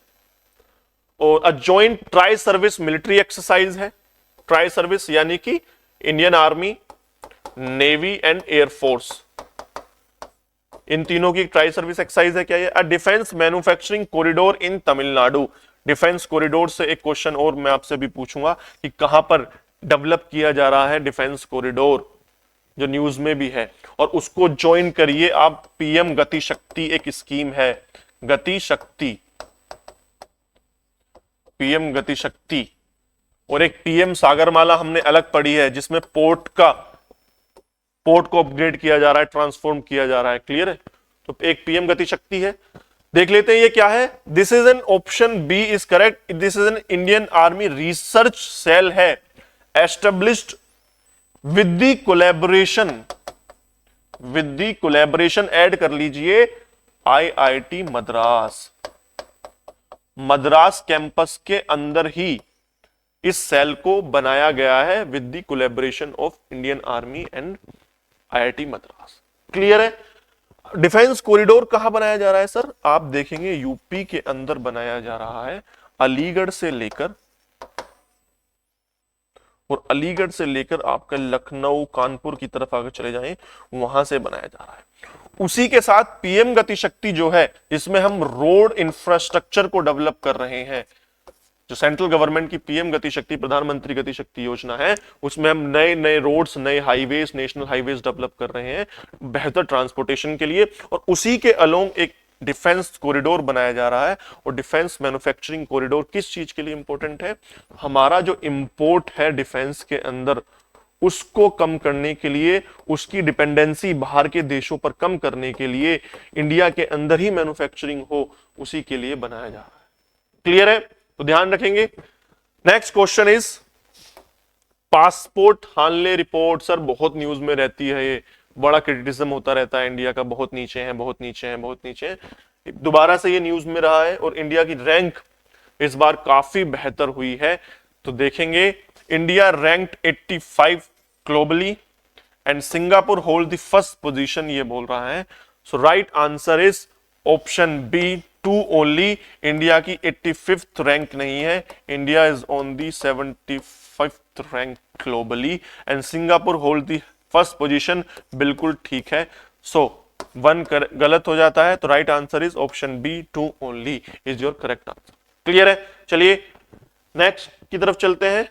और a joint tri service military exercise है। ट्राई सर्विस यानी कि Indian army, navy and air force, इन तीनों की tri service exercise है क्या ये? A defence manufacturing corridor in Tamil Nadu, defence corridor से एक क्वेश्चन और मैं आपसे भी पूछूंगा कि कहां पर डेवलप किया जा रहा है डिफेंस कॉरिडोर, जो न्यूज में भी है, और उसको ज्वाइन करिए आप, पीएम गति शक्ति एक स्कीम है, गति शक्ति, पीएम गति शक्ति, और एक पीएम सागरमाला हमने अलग पढ़ी है जिसमें पोर्ट को अपग्रेड किया जा रहा है, ट्रांसफॉर्म किया जा रहा है। क्लियर है? तो एक पीएम गति शक्ति है। देख लेते हैं ये क्या है। This is an option B is correct, this is an Indian army research cell है, established with the collaboration add कर लीजिए आईआईटी मद्रास कैंपस के अंदर ही इस सेल को बनाया गया है, with the collaboration of Indian army and IIT Madras. Clear है? डिफेंस कॉरिडोर कहां बनाया जा रहा है सर? आप देखेंगे यूपी के अंदर बनाया जा रहा है, अलीगढ़ से लेकर, और अलीगढ़ से लेकर आपका लखनऊ कानपुर की तरफ आगे चले जाएं, वहां से बनाया जा रहा है। उसी के साथ पीएम गति शक्ति जो है, इसमें हम रोड इंफ्रास्ट्रक्चर को डेवलप कर रहे हैं। जो सेंट्रल गवर्नमेंट की पीएम गति शक्ति, प्रधानमंत्री गति शक्ति योजना है, उसमें हम नए नए रोड्स, नए हाईवेज, नेशनल हाईवेज डेवलप कर रहे हैं बेहतर ट्रांसपोर्टेशन के लिए, और उसी के अलोंग एक डिफेंस कॉरिडोर बनाया जा रहा है। और डिफेंस मैन्युफैक्चरिंग कॉरिडोर किस चीज के लिए इंपॉर्टेंट है? हमारा जो इंपोर्ट है डिफेंस के अंदर, उसको कम करने के लिए, उसकी डिपेंडेंसी बाहर के देशों पर कम करने के लिए, इंडिया के अंदर ही मैन्युफैक्चरिंग हो, उसी के लिए बनाया जा रहा है। क्लियर है? तो ध्यान रखेंगे। Next question is passport Hanle report. Sir बहुत न्यूज में रहती है, ये बड़ा क्रिटिसिज्म होता रहता है इंडिया का, बहुत नीचे है, बहुत नीचे है, बहुत नीचे है। दोबारा से ये न्यूज में रहा है, और इंडिया की रैंक इस बार काफी बेहतर हुई है। तो देखेंगे, India ranked 85 globally and Singapore hold the first position, ये बोल रहा है। So right answer is option B 2 only. India की 85th रैंक नहीं है, India is on the 75th rank globally and Singapore hold the first position. बिल्कुल ठीक है। सो 1 गलत हो जाता है, तो right answer is option B 2 only is your correct answer. Clear है? चलिए नेक्स्ट की तरफ चलते हैं।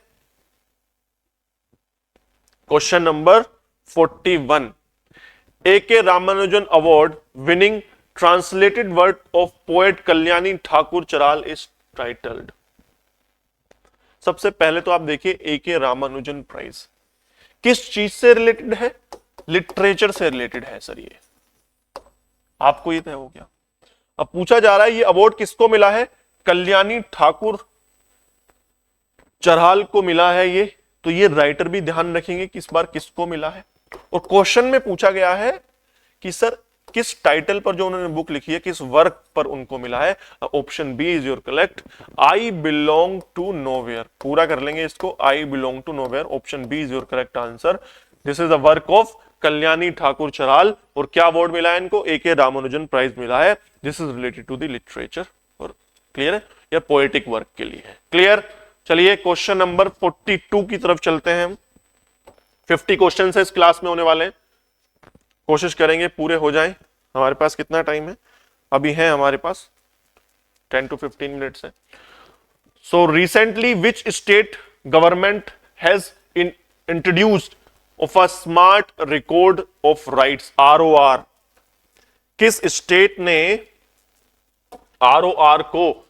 Question number 41, A.K. Ramanujan award winning translated work of poet Kalyani Thakur Charal is titled. सबसे पहले तो आप देखिए, A.K. रामानुजन प्राइज किस चीज से रिलेटेड है? लिटरेचर से रिलेटेड है सर। ये आपको ये तय हो गया। अब पूछा जा रहा है ये अवार्ड किसको मिला है? कल्याणी ठाकुर चराल को मिला है ये। तो ये राइटर भी ध्यान रखेंगे कि इस बार किसको मिला है। और क्वेश्चन में पूछा गया है कि सर किस टाइटल पर जो उन्होंने बुक लिखी है, किस वर्क पर उनको मिला है। Option B is your correct, I belong to nowhere. पूरा कर लेंगे इसको, I belong to nowhere. Option B is your correct answer. This is the work of Kalyani Thakur Charal. और क्या अवार्ड मिला है इनको? A.K. रामानुजन प्राइज मिला है। This is related to the literature. और क्लियर है, या पोएटिक वर्क के लिए है। क्लियर। चलिए क्वेश्चन नंबर 42 की तरफ चलते हैं हम। 50 क्वेश्चन इस क्लास में होने वाले हैं, कोशिश करेंगे पूरे हो जाएं। हमारे पास कितना टाइम है? अभी है हमारे पास 10 to 15 मिनट्स है। So recently which state government has introduced of a smart record of rights, ROR? किस स्टेट ने ROR को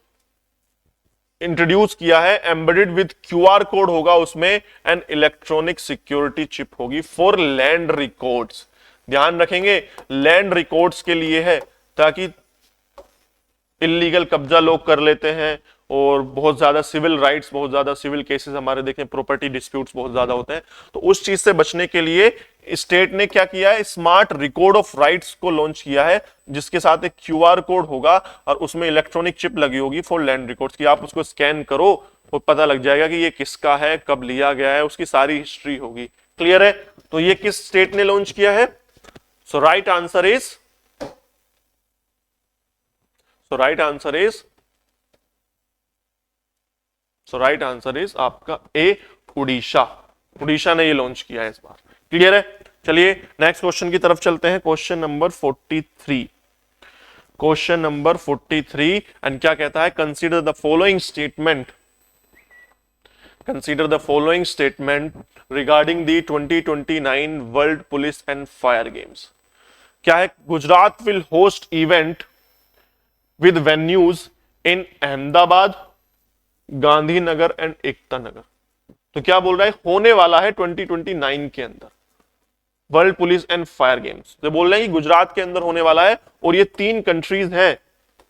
इंट्रोड्यूस किया है? एम्बेडेड विद QR कोड होगा उसमें, एंड इलेक्ट्रॉनिक सिक्योरिटी चिप होगी फॉर लैंड रिकॉर्ड्स। ध्यान रखेंगे, लैंड रिकॉर्ड्स के लिए है, ताकि इलीगल कब्जा लोग कर लेते हैं और बहुत ज्यादा सिविल राइट्स, बहुत ज्यादा सिविल केसेस हमारे देखें, प्रॉपर्टी डिस्प्यूट्स बहुत ज्यादा होते हैं, तो उस चीज से बचने के लिए स्टेट ने क्या किया है? स्मार्ट रिकॉर्ड ऑफ राइट्स को लॉन्च किया है, जिसके साथ एक QR कोड होगा और उसमें इलेक्ट्रॉनिक चिप लगी होगी फॉर लैंड रिकॉर्ड्स की। आप उसको स्कैन करो और पता लग जाएगा कि ये किसका है, कब लिया गया है, उसकी सारी हिस्ट्री होगी। क्लियर है? तो ये किस स्टेट ने लॉन्च किया है? सो राइट आंसर इज आपका A, उड़ीसा। उड़ीसा ने ये लॉन्च किया है इस बार। क्लियर है? चलिए नेक्स्ट क्वेश्चन की तरफ चलते हैं। Question number 43। Question number 43 and क्या कहता है? Consider the following statement regarding the 2029 world police and fire games. क्या है? Gujarat will host event with venues in Ahmedabad, Gandhinagar and Ekta Nagar. तो क्या बोल रहा है? होने वाला है 2029 के अंदर world police and fire games. तो बोल रहे हैं कि गुजरात के अंदर होने वाला है, और ये 3 कंट्रीज हैं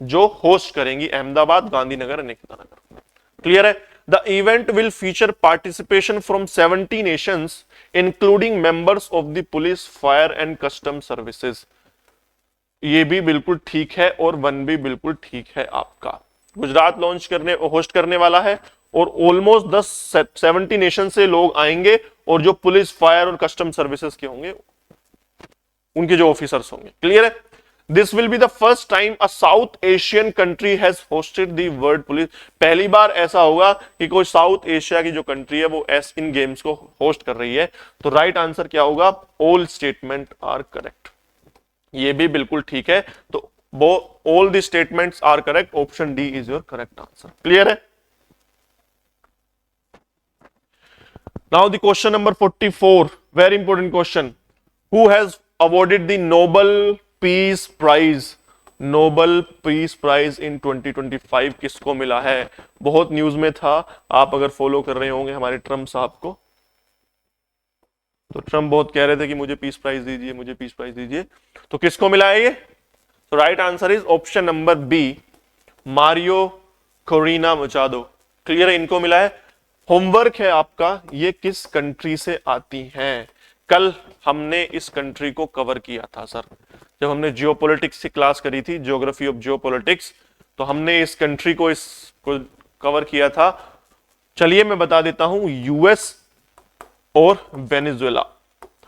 जो होस्ट करेंगी, अहमदाबाद, गांधीनगर एंड एकता नगर। क्लियर है? The event will feature participation from 70 nations including members of the police, fire and custom services. ये भी बिल्कुल ठीक है और 1 भी बिल्कुल ठीक है आपका। गुजरात होस्ट करने वाला है, और ऑलमोस्ट 70 नेशन से लोग आएंगे, और जो पुलिस, फायर और कस्टम सर्विसेज के होंगे, उनके जो ऑफिसर्स होंगे। क्लियर है? This will be the first time a south Asian country has hosted the world police. पहली बार ऐसा होगा कि कोई साउथ एशिया की जो कंट्री है वो इन गेम्स को होस्ट कर रही है। तो राइट आंसर क्या होगा? All statement are correct. ये भी बिल्कुल ठीक है। तो all the statements are correct. Option D is your correct answer. Clear है? Now the question number 44, very important question. Who has awarded the Nobel Peace Prize? Nobel Peace Prize in 2025 किसको मिला है? बहुत न्यूज में था, आप अगर follow कर रहे होंगे हमारे ट्रम्प साहब को, तो ट्रम्प बहुत कह रहे थे कि मुझे पीस प्राइज दीजिए, मुझे पीस प्राइज दीजिए। तो किसको मिला है ये? तो right answer is option number B, Maria Corina Machado. Clear है? इनको मिला है। होमवर्क है आपका, ये किस कंट्री से आती हैं? कल हमने इस कंट्री को कवर किया था सर, जब हमने जियोपॉलिटिक्स की क्लास करी थी, ज्योग्राफी ऑफ जियोपॉलिटिक्स, तो हमने इस कंट्री को कवर किया था। चलिए मैं बता देता हूं, यूएस और वेनेजुएला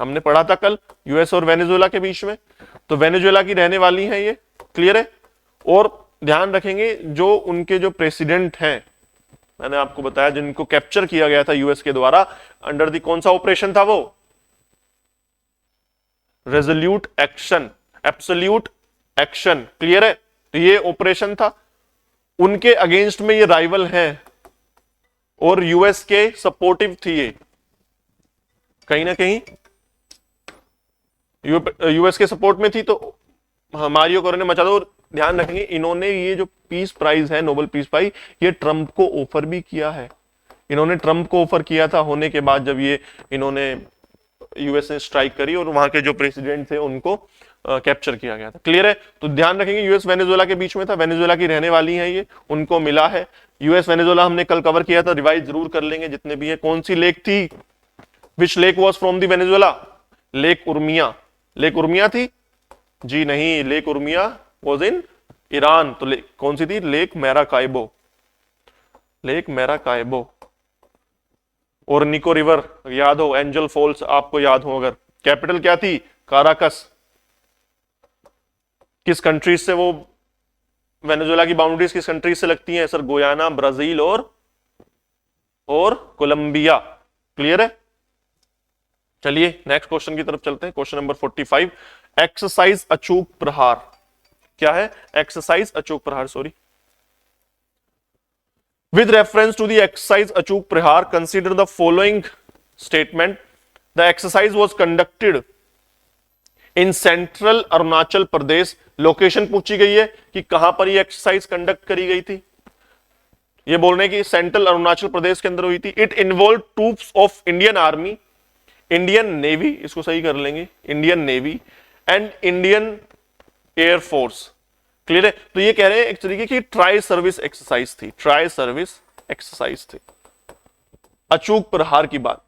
हमने पढ़ा था कल, यूएस और वेनेजुएला के बीच में। तो वेनेजुएला की रहने वाली है ये। क्लियर है? और ध्यान रखेंगे, जो उनके जो प्रेसिडेंट हैं, मैंने आपको बताया, जिनको कैप्चर किया गया था यूएस के द्वारा, अंडर दी कौन सा ऑपरेशन था वो? Resolute action, absolute action. Clear है? तो ये ऑपरेशन था, उनके अगेंस्ट में ये राइवल हैं और यूएस के सपोर्टिव थी ये, कहीं ना कहीं यूएस के सपोर्ट में थी। तो मारियो कोरिना मचाडो, ध्यान रखेंगे, इन्होंने ये जो पीस प्राइज है, नोबेल पीस प्राइज, ये ट्रंप को ऑफर भी किया है। इन्होंने ट्रंप को ऑफर किया था, होने के बाद जब ये इन्होंने यूएस ने स्ट्राइक करी और वहां के जो प्रेसिडेंट थे उनको कैप्चर किया गया था। क्लियर है? तो ध्यान रखेंगे, यूएस वेनेजुएला के बीच में था, वेनेजुएला की रहने वाली है ये, उनको मिला है। यूएस वेनेजुएला हमने कल कवर किया था, रिवाइज जरूर कर लेंगे जितने भी है। कौन सी लेक थी? Which lake was from the Venezuela? Lake Urmia. Lake Urmia थी? जी नहीं, lake Urmia was in Iran. तो कौन सी थी? लेक मैराकाइबो। लेक मैराकाइबो। और निको रिवर याद हो, एंजल फॉल्स आपको याद हो अगर, कैपिटल क्या थी, काराकस। किस कंट्रीज से वो, वेनेजुएला की बाउंड्रीज किस कंट्रीज से लगती हैं सर, गुयाना, ब्राजील और कोलंबिया। क्लियर है। चलिए नेक्स्ट क्वेश्चन की तरफ चलते हैं, क्वेश्चन नंबर 45, एक्सरसाइज अचूक प्रहार। क्या है, एक्सरसाइज अचूक प्रहार, sorry. With reference to the exercise Achuk Prahar, consider the following statement. The exercise was conducted in central Arunachal Pradesh. Location पूछी गई है कि कहां पर ये एक्सरसाइज कंडक्ट करी गई थी। ये बोल रहे हैं कि सेंट्रल अरुणाचल प्रदेश के अंदर हुई थी। It involve troops of Indian army, Indian navy, इसको सही कर लेंगे, Indian navy and Indian air force. Clear है। तो ये कह रहे हैं एक तरीके की ट्राई सर्विस एक्सरसाइज थी, ट्राई सर्विस एक्सरसाइज थी, अचूक प्रहार की बात।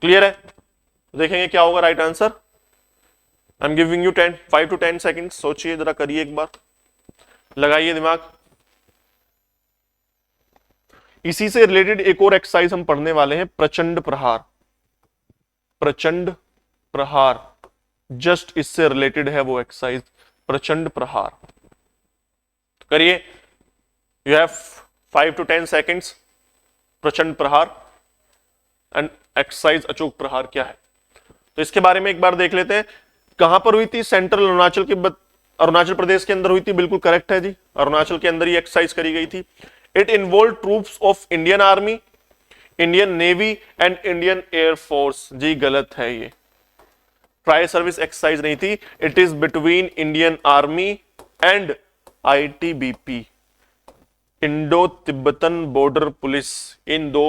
क्लियर है। देखेंगे क्या होगा right answer. I am giving you 5 to 10 second, सोचिए जरा, करिए एक बार, लगाइए दिमाग। इसी से रिलेटेड एक और एक्सरसाइज हम पढ़ने वाले हैं, प्रचंड प्रहार। प्रचंड प्रहार जस्ट इससे रिलेटेड है वो एक्सरसाइज, प्रचंड प्रहार। करिए, यू हैव 5 to 10 सेकेंड्स। प्रचंड प्रहार एंड एक्सरसाइज अचूक प्रहार क्या है, तो इसके बारे में एक बार देख लेते हैं। कहां पर हुई थी, सेंट्रल अरुणाचल के, अरुणाचल प्रदेश के अंदर हुई थी, बिल्कुल करेक्ट है जी, अरुणाचल के अंदर ही एक्सरसाइज करी गई थी। It involve troops of Indian army, Indian navy and Indian air force. जी गलत है, ये ट्राई सर्विस एक्सरसाइज नहीं थी। It is between Indian army and ITBP, Indo Tibetan border police, इन दो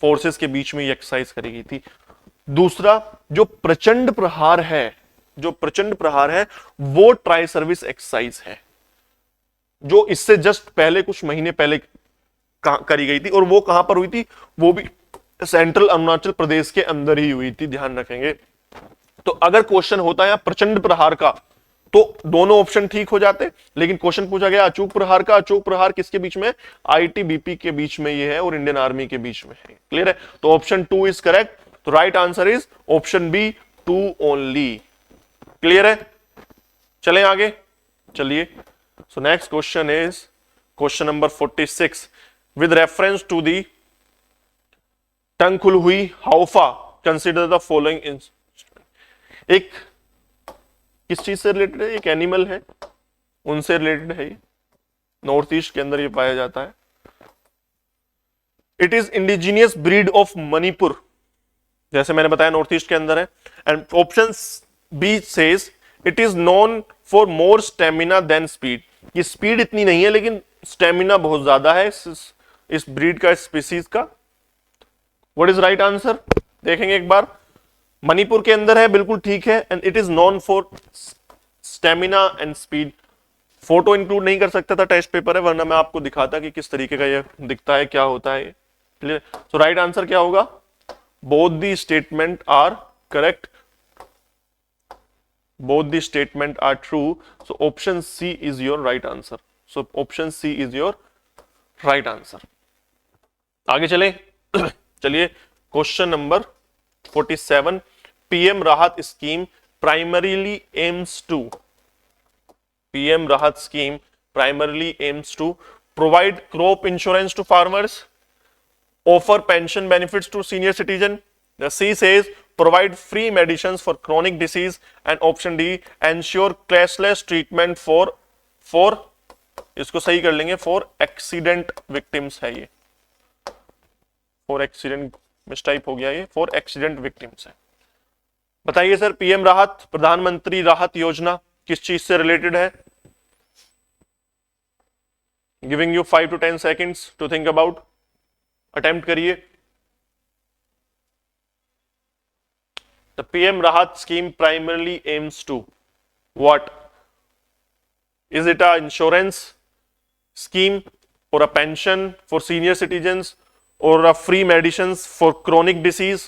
फोर्सेस के बीच में ये एक्सरसाइज करी गई थी। दूसरा जो प्रचंड प्रहार है, जो प्रचंड प्रहार है वो ट्राई सर्विस एक्सरसाइज है, जो इससे जस्ट पहले, कुछ महीने पहले करी गई थी। और वो कहां पर हुई थी, वो भी सेंट्रल अरुणाचल प्रदेश के अंदर ही हुई थी, ध्यान रखेंगे। तो अगर क्वेश्चन होता है प्रचंड प्रहार का, तो दोनों ऑप्शन ठीक हो जाते, लेकिन क्वेश्चन पूछा गया अचूक प्रहार का। अचूक प्रहार किसके बीच में, ITBP के बीच में ये है और इंडियन आर्मी के बीच में है। क्लियर है। तो ऑप्शन 2 इज करेक्ट। तो right answer is option B, 2 only. Clear है। चलें आगे, चलिए। So next question is question number 46, with reference to the टंग हुई हाउफा, कंसिडर द फॉलोइंग। एक किस चीज से रिलेटेड है, एक एनिमल है, उनसे रिलेटेड है, नॉर्थ ईस्ट के अंदर ये पाया जाता है। It is indigenous breed of Manipur, जैसे मैंने बताया नॉर्थ ईस्ट के अंदर है। And option B says it is known for more stamina than speed. ये स्पीड इतनी नहीं है लेकिन स्टेमिना बहुत ज्यादा है इस ब्रीड का, स्पीसीज का। व्हाट इज राइट आंसर, देखेंगे एक बार। मणिपुर के अंदर है, बिल्कुल ठीक है। And it is non for stamina and speed. Photo include नहीं कर सकता था, टेस्ट पेपर है, वरना मैं आपको दिखाता कि किस तरीके का ये दिखता है, क्या होता है। क्लियर। सो राइट आंसर क्या होगा, both the statement are correct, both the statement are true. So option C is your right answer. So option C is your right answer. आगे चले। चलिए question number 47, PM Rahat scheme primarily aims to, PM Rahat scheme primarily aims to provide crop insurance to farmers, offer pension benefits to senior citizen. The C says provide free medicines for chronic disease, and option D ensure cashless treatment for इसको सही कर लेंगे, for accident victims है ये, for accident मिसटाइप हो गया, ये for accident victims है। बताइए सर, पीएम राहत, प्रधानमंत्री राहत योजना किस चीज से रिलेटेड है। Giving you 5 to 10 seconds to think about, attempt करिए। The PM Rahat scheme primarily aims to what? Is it a insurance scheme or a pension for senior citizens or a free medicines for chronic disease?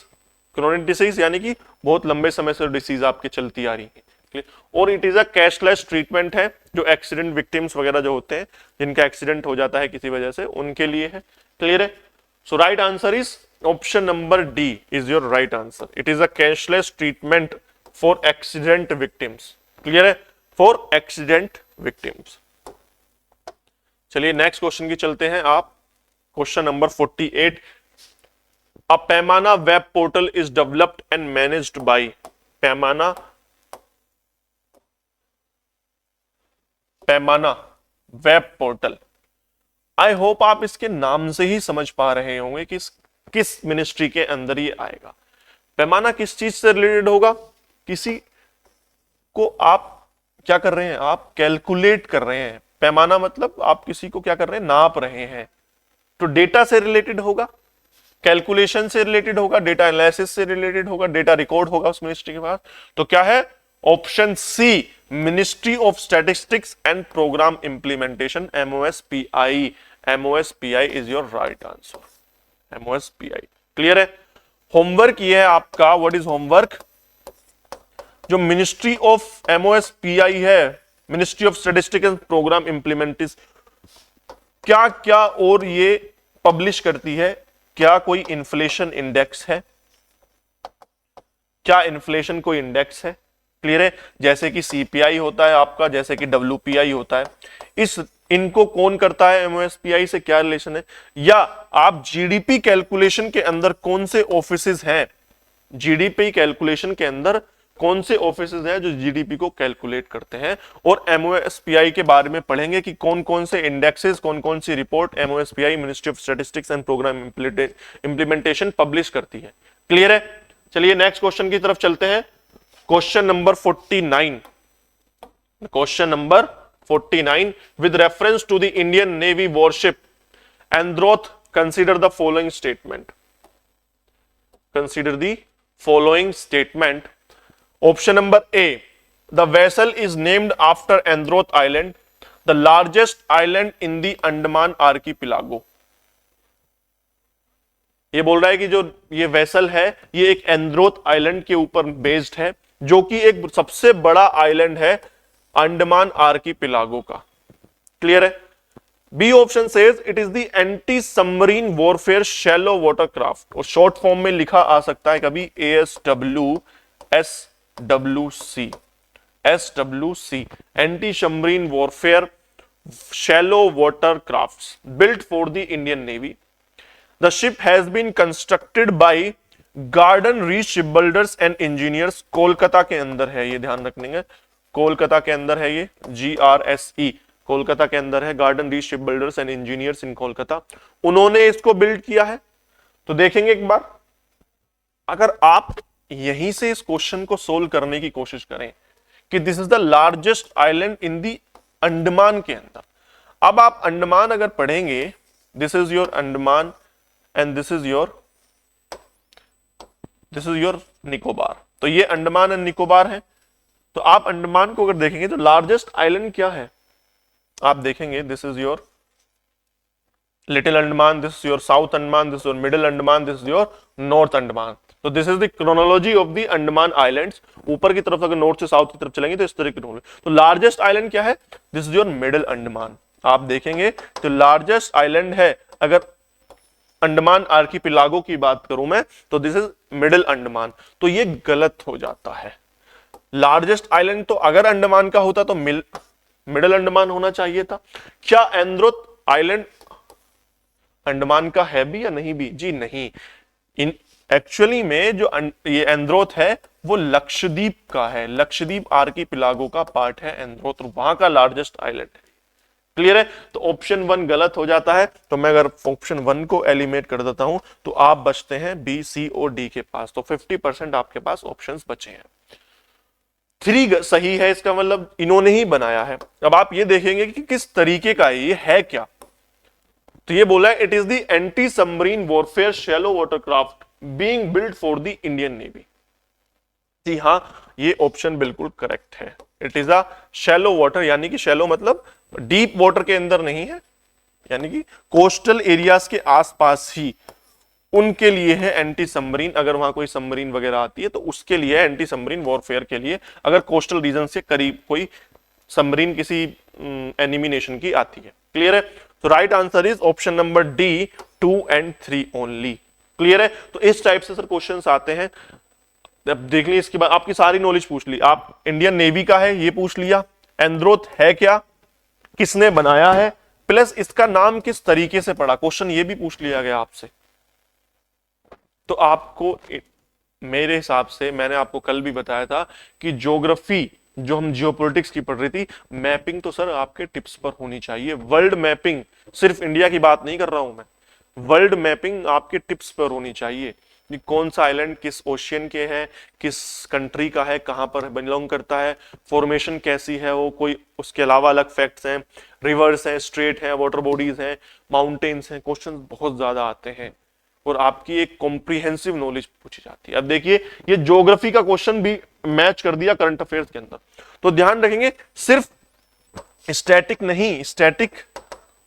Chronic disease यानी कि बहुत लंबे समय से disease आपके चलती आ रही है। और it is a cashless treatment है, जो एक्सीडेंट विक्टिम्स वगैरह जो होते हैं, जिनका एक्सीडेंट हो जाता है किसी वजह से, उनके लिए है। क्लियर है। So right answer is option number D is your right answer. It is a cashless treatment for accident victims. Clear है? For accident victims. चलिए नेक्स्ट क्वेश्चन की चलते हैं आप. क्वेश्चन नंबर 48. A Paimana web portal is developed and managed by. Paimana web portal. I hope आप इसके नाम से ही समझ पा रहे होंगे कि किस मिनिस्ट्री के अंदर ये आएगा. पैमाना किस चीज से रिलेटेड होगा? किसी को आप क्या कर रहे हैं? आप कैलकुलेट कर रहे हैं. पैमाना मतलब आप किसी को क्या कर रहे हैं? नाप रहे हैं. तो डेटा से रिलेटेड होगा, कैलकुलेशन से रिलेटेड होगा, डेटा एनालिसिस से रिलेटेड होगा, डेटा रिकॉर्ड होगा उस मिनिस्ट्री के पास. तो क्या है? Option C, ministry of statistics and programme implementation, MOSPI. MOSPI is your right answer. MOSPI. Clear है? होमवर्क ये है आपका. What is homework? जो मिनिस्ट्री ऑफ MOSPI है, ministry of statistics and programme implementation, क्या क्या और ये पब्लिश करती है? क्या कोई इन्फ्लेशन इंडेक्स है? क्या इन्फ्लेशन कोई इंडेक्स है? क्लियर है? जैसे कि CPI होता है आपका, जैसे कि WPI होता है. इनको कौन करता है? MOSPI से क्या रिलेशन है? या आप GDP कैलकुलेशन के अंदर कौन से ऑफिसेज हैं? GDP कैलकुलेशन के अंदर कौन से ऑफिसेज हैं जो GDP को कैलकुलेट करते हैं? और MOSPI के बारे में पढ़ेंगे कि कौन कौन से इंडेक्सेस, कौन कौन सी report MOSPI, ministry of statistics and programme implementation publish करती है. क्लियर है? चलिए नेक्स्ट क्वेश्चन की तरफ चलते हैं. Question number 49. Question number 49. With reference to the Indian Navy warship Androth, consider the following statement. Consider the following statement. Option number A. The vessel is named after Androth Island, the largest island in the Andaman Archipelago. ये बोल रहा है कि जो ये vessel है ये एक एंद्रोथ आइलैंड के ऊपर बेस्ड है, जो कि एक सबसे बड़ा आइलैंड है अंडमान आर्कीपिलागो का. क्लियर है? B option says it is the anti submarine warfare shallow watercraft, और शॉर्ट फॉर्म में लिखा आ सकता है कभी SWC, anti submarine warfare shallow watercrafts built for the Indian Navy. The ship has been constructed by garden reach shipbuilders and engineers. Kolkata के अंदर है, ये ध्यान रखने. कोलकाता के अंदर है ये, GRSE, कोलकाता के अंदर है. Garden reach shipbuilders and engineers in Kolkata, उन्होंने इसको बिल्ड किया है. तो देखेंगे एक बार, अगर आप यहीं से इस क्वेश्चन को सोल्व करने की कोशिश करें कि this is the largest island in the Andaman के अंदर. अब आप अंडमान अगर पढ़ेंगे, this is your Andaman and this is your Nicobar. तो ये अंडमान एंड निकोबार है. तो आप अंडमान को अगर देखेंगे तो लार्जेस्ट आइलैंड क्या है आप देखेंगे, this is your little Andaman, this is your south Andaman, this is your middle Andaman, this is your north Andaman. तो this is the chronology of the Andaman islands. ऊपर की तरफ अगर नॉर्थ से साउथ की तरफ चलेंगे तो इस तरह की क्रोनोलॉजी. तो लार्जेस्ट आइलैंड क्या है? This is your middle Andaman. आप देखेंगे तो लार्जेस्ट आइलैंड है, अगर अंडमान आर्कीपिलागो की बात करूं मैं, तो दिस इज मिडिल अंडमान. तो ये गलत हो जाता है. लार्जेस्ट आइलैंड तो अगर अंडमान का होता तो मिडिल अंडमान होना चाहिए था. क्या एंद्रोथ आइलैंड अंडमान का है भी या नहीं भी? जी नहीं. इन एक्चुअली में जो ये एंद्रोथ है वो लक्षद्वीप का है. लक्षद्वीप आर्कीपिलागो का पार्ट है एंद्रोथ, वहां का लार्जेस्ट आइलैंड है. क्लियर है? तो ऑप्शन 1 गलत हो जाता है. तो मैं अगर ऑप्शन 1 को एलिमिनेट कर देता हूं तो आप बचते हैं बी, सी और डी के पास. तो 50% आपके पास ऑप्शंस बचे हैं. 3 सही है, इसका मतलब इन्होंने ही बनाया है. अब आप ये देखेंगे कि किस तरीके का ये है क्या. तो ये बोला है it is the anti submarine warfare shallow watercraft being built for the Indian navy. जी हां, ये ऑप्शन बिल्कुल करेक्ट है. It is a shallow water, यानी कि शैलो मतलब डीप वाटर के अंदर नहीं है, यानी कि कोस्टल एरियाज के आसपास ही उनके लिए है एंटी सबमरीन. अगर वहां कोई सबमरीन वगैरह आती है तो उसके लिए एंटी सबमरीन वॉरफेयर के लिए, अगर कोस्टल रीजन से करीब कोई सबमरीन किसी एनिमी नेशन की आती है. क्लियर है? तो right answer is option number D, 2 and 3 only. Clear है? तो इस टाइप से सर क्वेश्चंस आते हैं। अब देख लीजिए, इसके बाद आपकी सारी नॉलेज पूछ ली, आप इंडियन नेवी का है ये पूछ लिया, एंड्रोथ है क्या, किसने बनाया है, प्लस इसका नाम किस तरीके से पड़ा, क्वेश्चन ये भी पूछ लिया गया आपसे। तो आपको मेरे हिसाब से, मैंने आपको कल भी बताया था कि ज्योग्राफी जो हम जियोपॉलिटिक्स की पढ़ रही थी, मैपिंग तो सर आपके टिप्स पर होनी चाहिए। वर्ल्ड मैपिंग, सिर्फ इंडिया की बात नहीं कर रहा हूं मैं, वर्ल्ड मैपिंग आपके टिप्स पर होनी चाहिए कि कौन सा आइलैंड किस ओशियन के है, किस कंट्री का है, कहां पर बिलोंग करता है, फॉर्मेशन कैसी है वो, कोई उसके अलावा अलग फैक्ट्स हैं, रिवर्स हैं, स्ट्रेट हैं, वाटर बॉडीज हैं, माउंटेन्स हैं, क्वेश्चन बहुत ज्यादा आते हैं और आपकी एक कॉम्प्रिहेंसिव नॉलेज पूछी जाती है। अब देखिए, ये ज्योग्राफी का क्वेश्चन भी मैच कर दिया करंट अफेयर्स के अंदर। तो ध्यान रखेंगे, सिर्फ स्टैटिक नहीं, स्टैटिक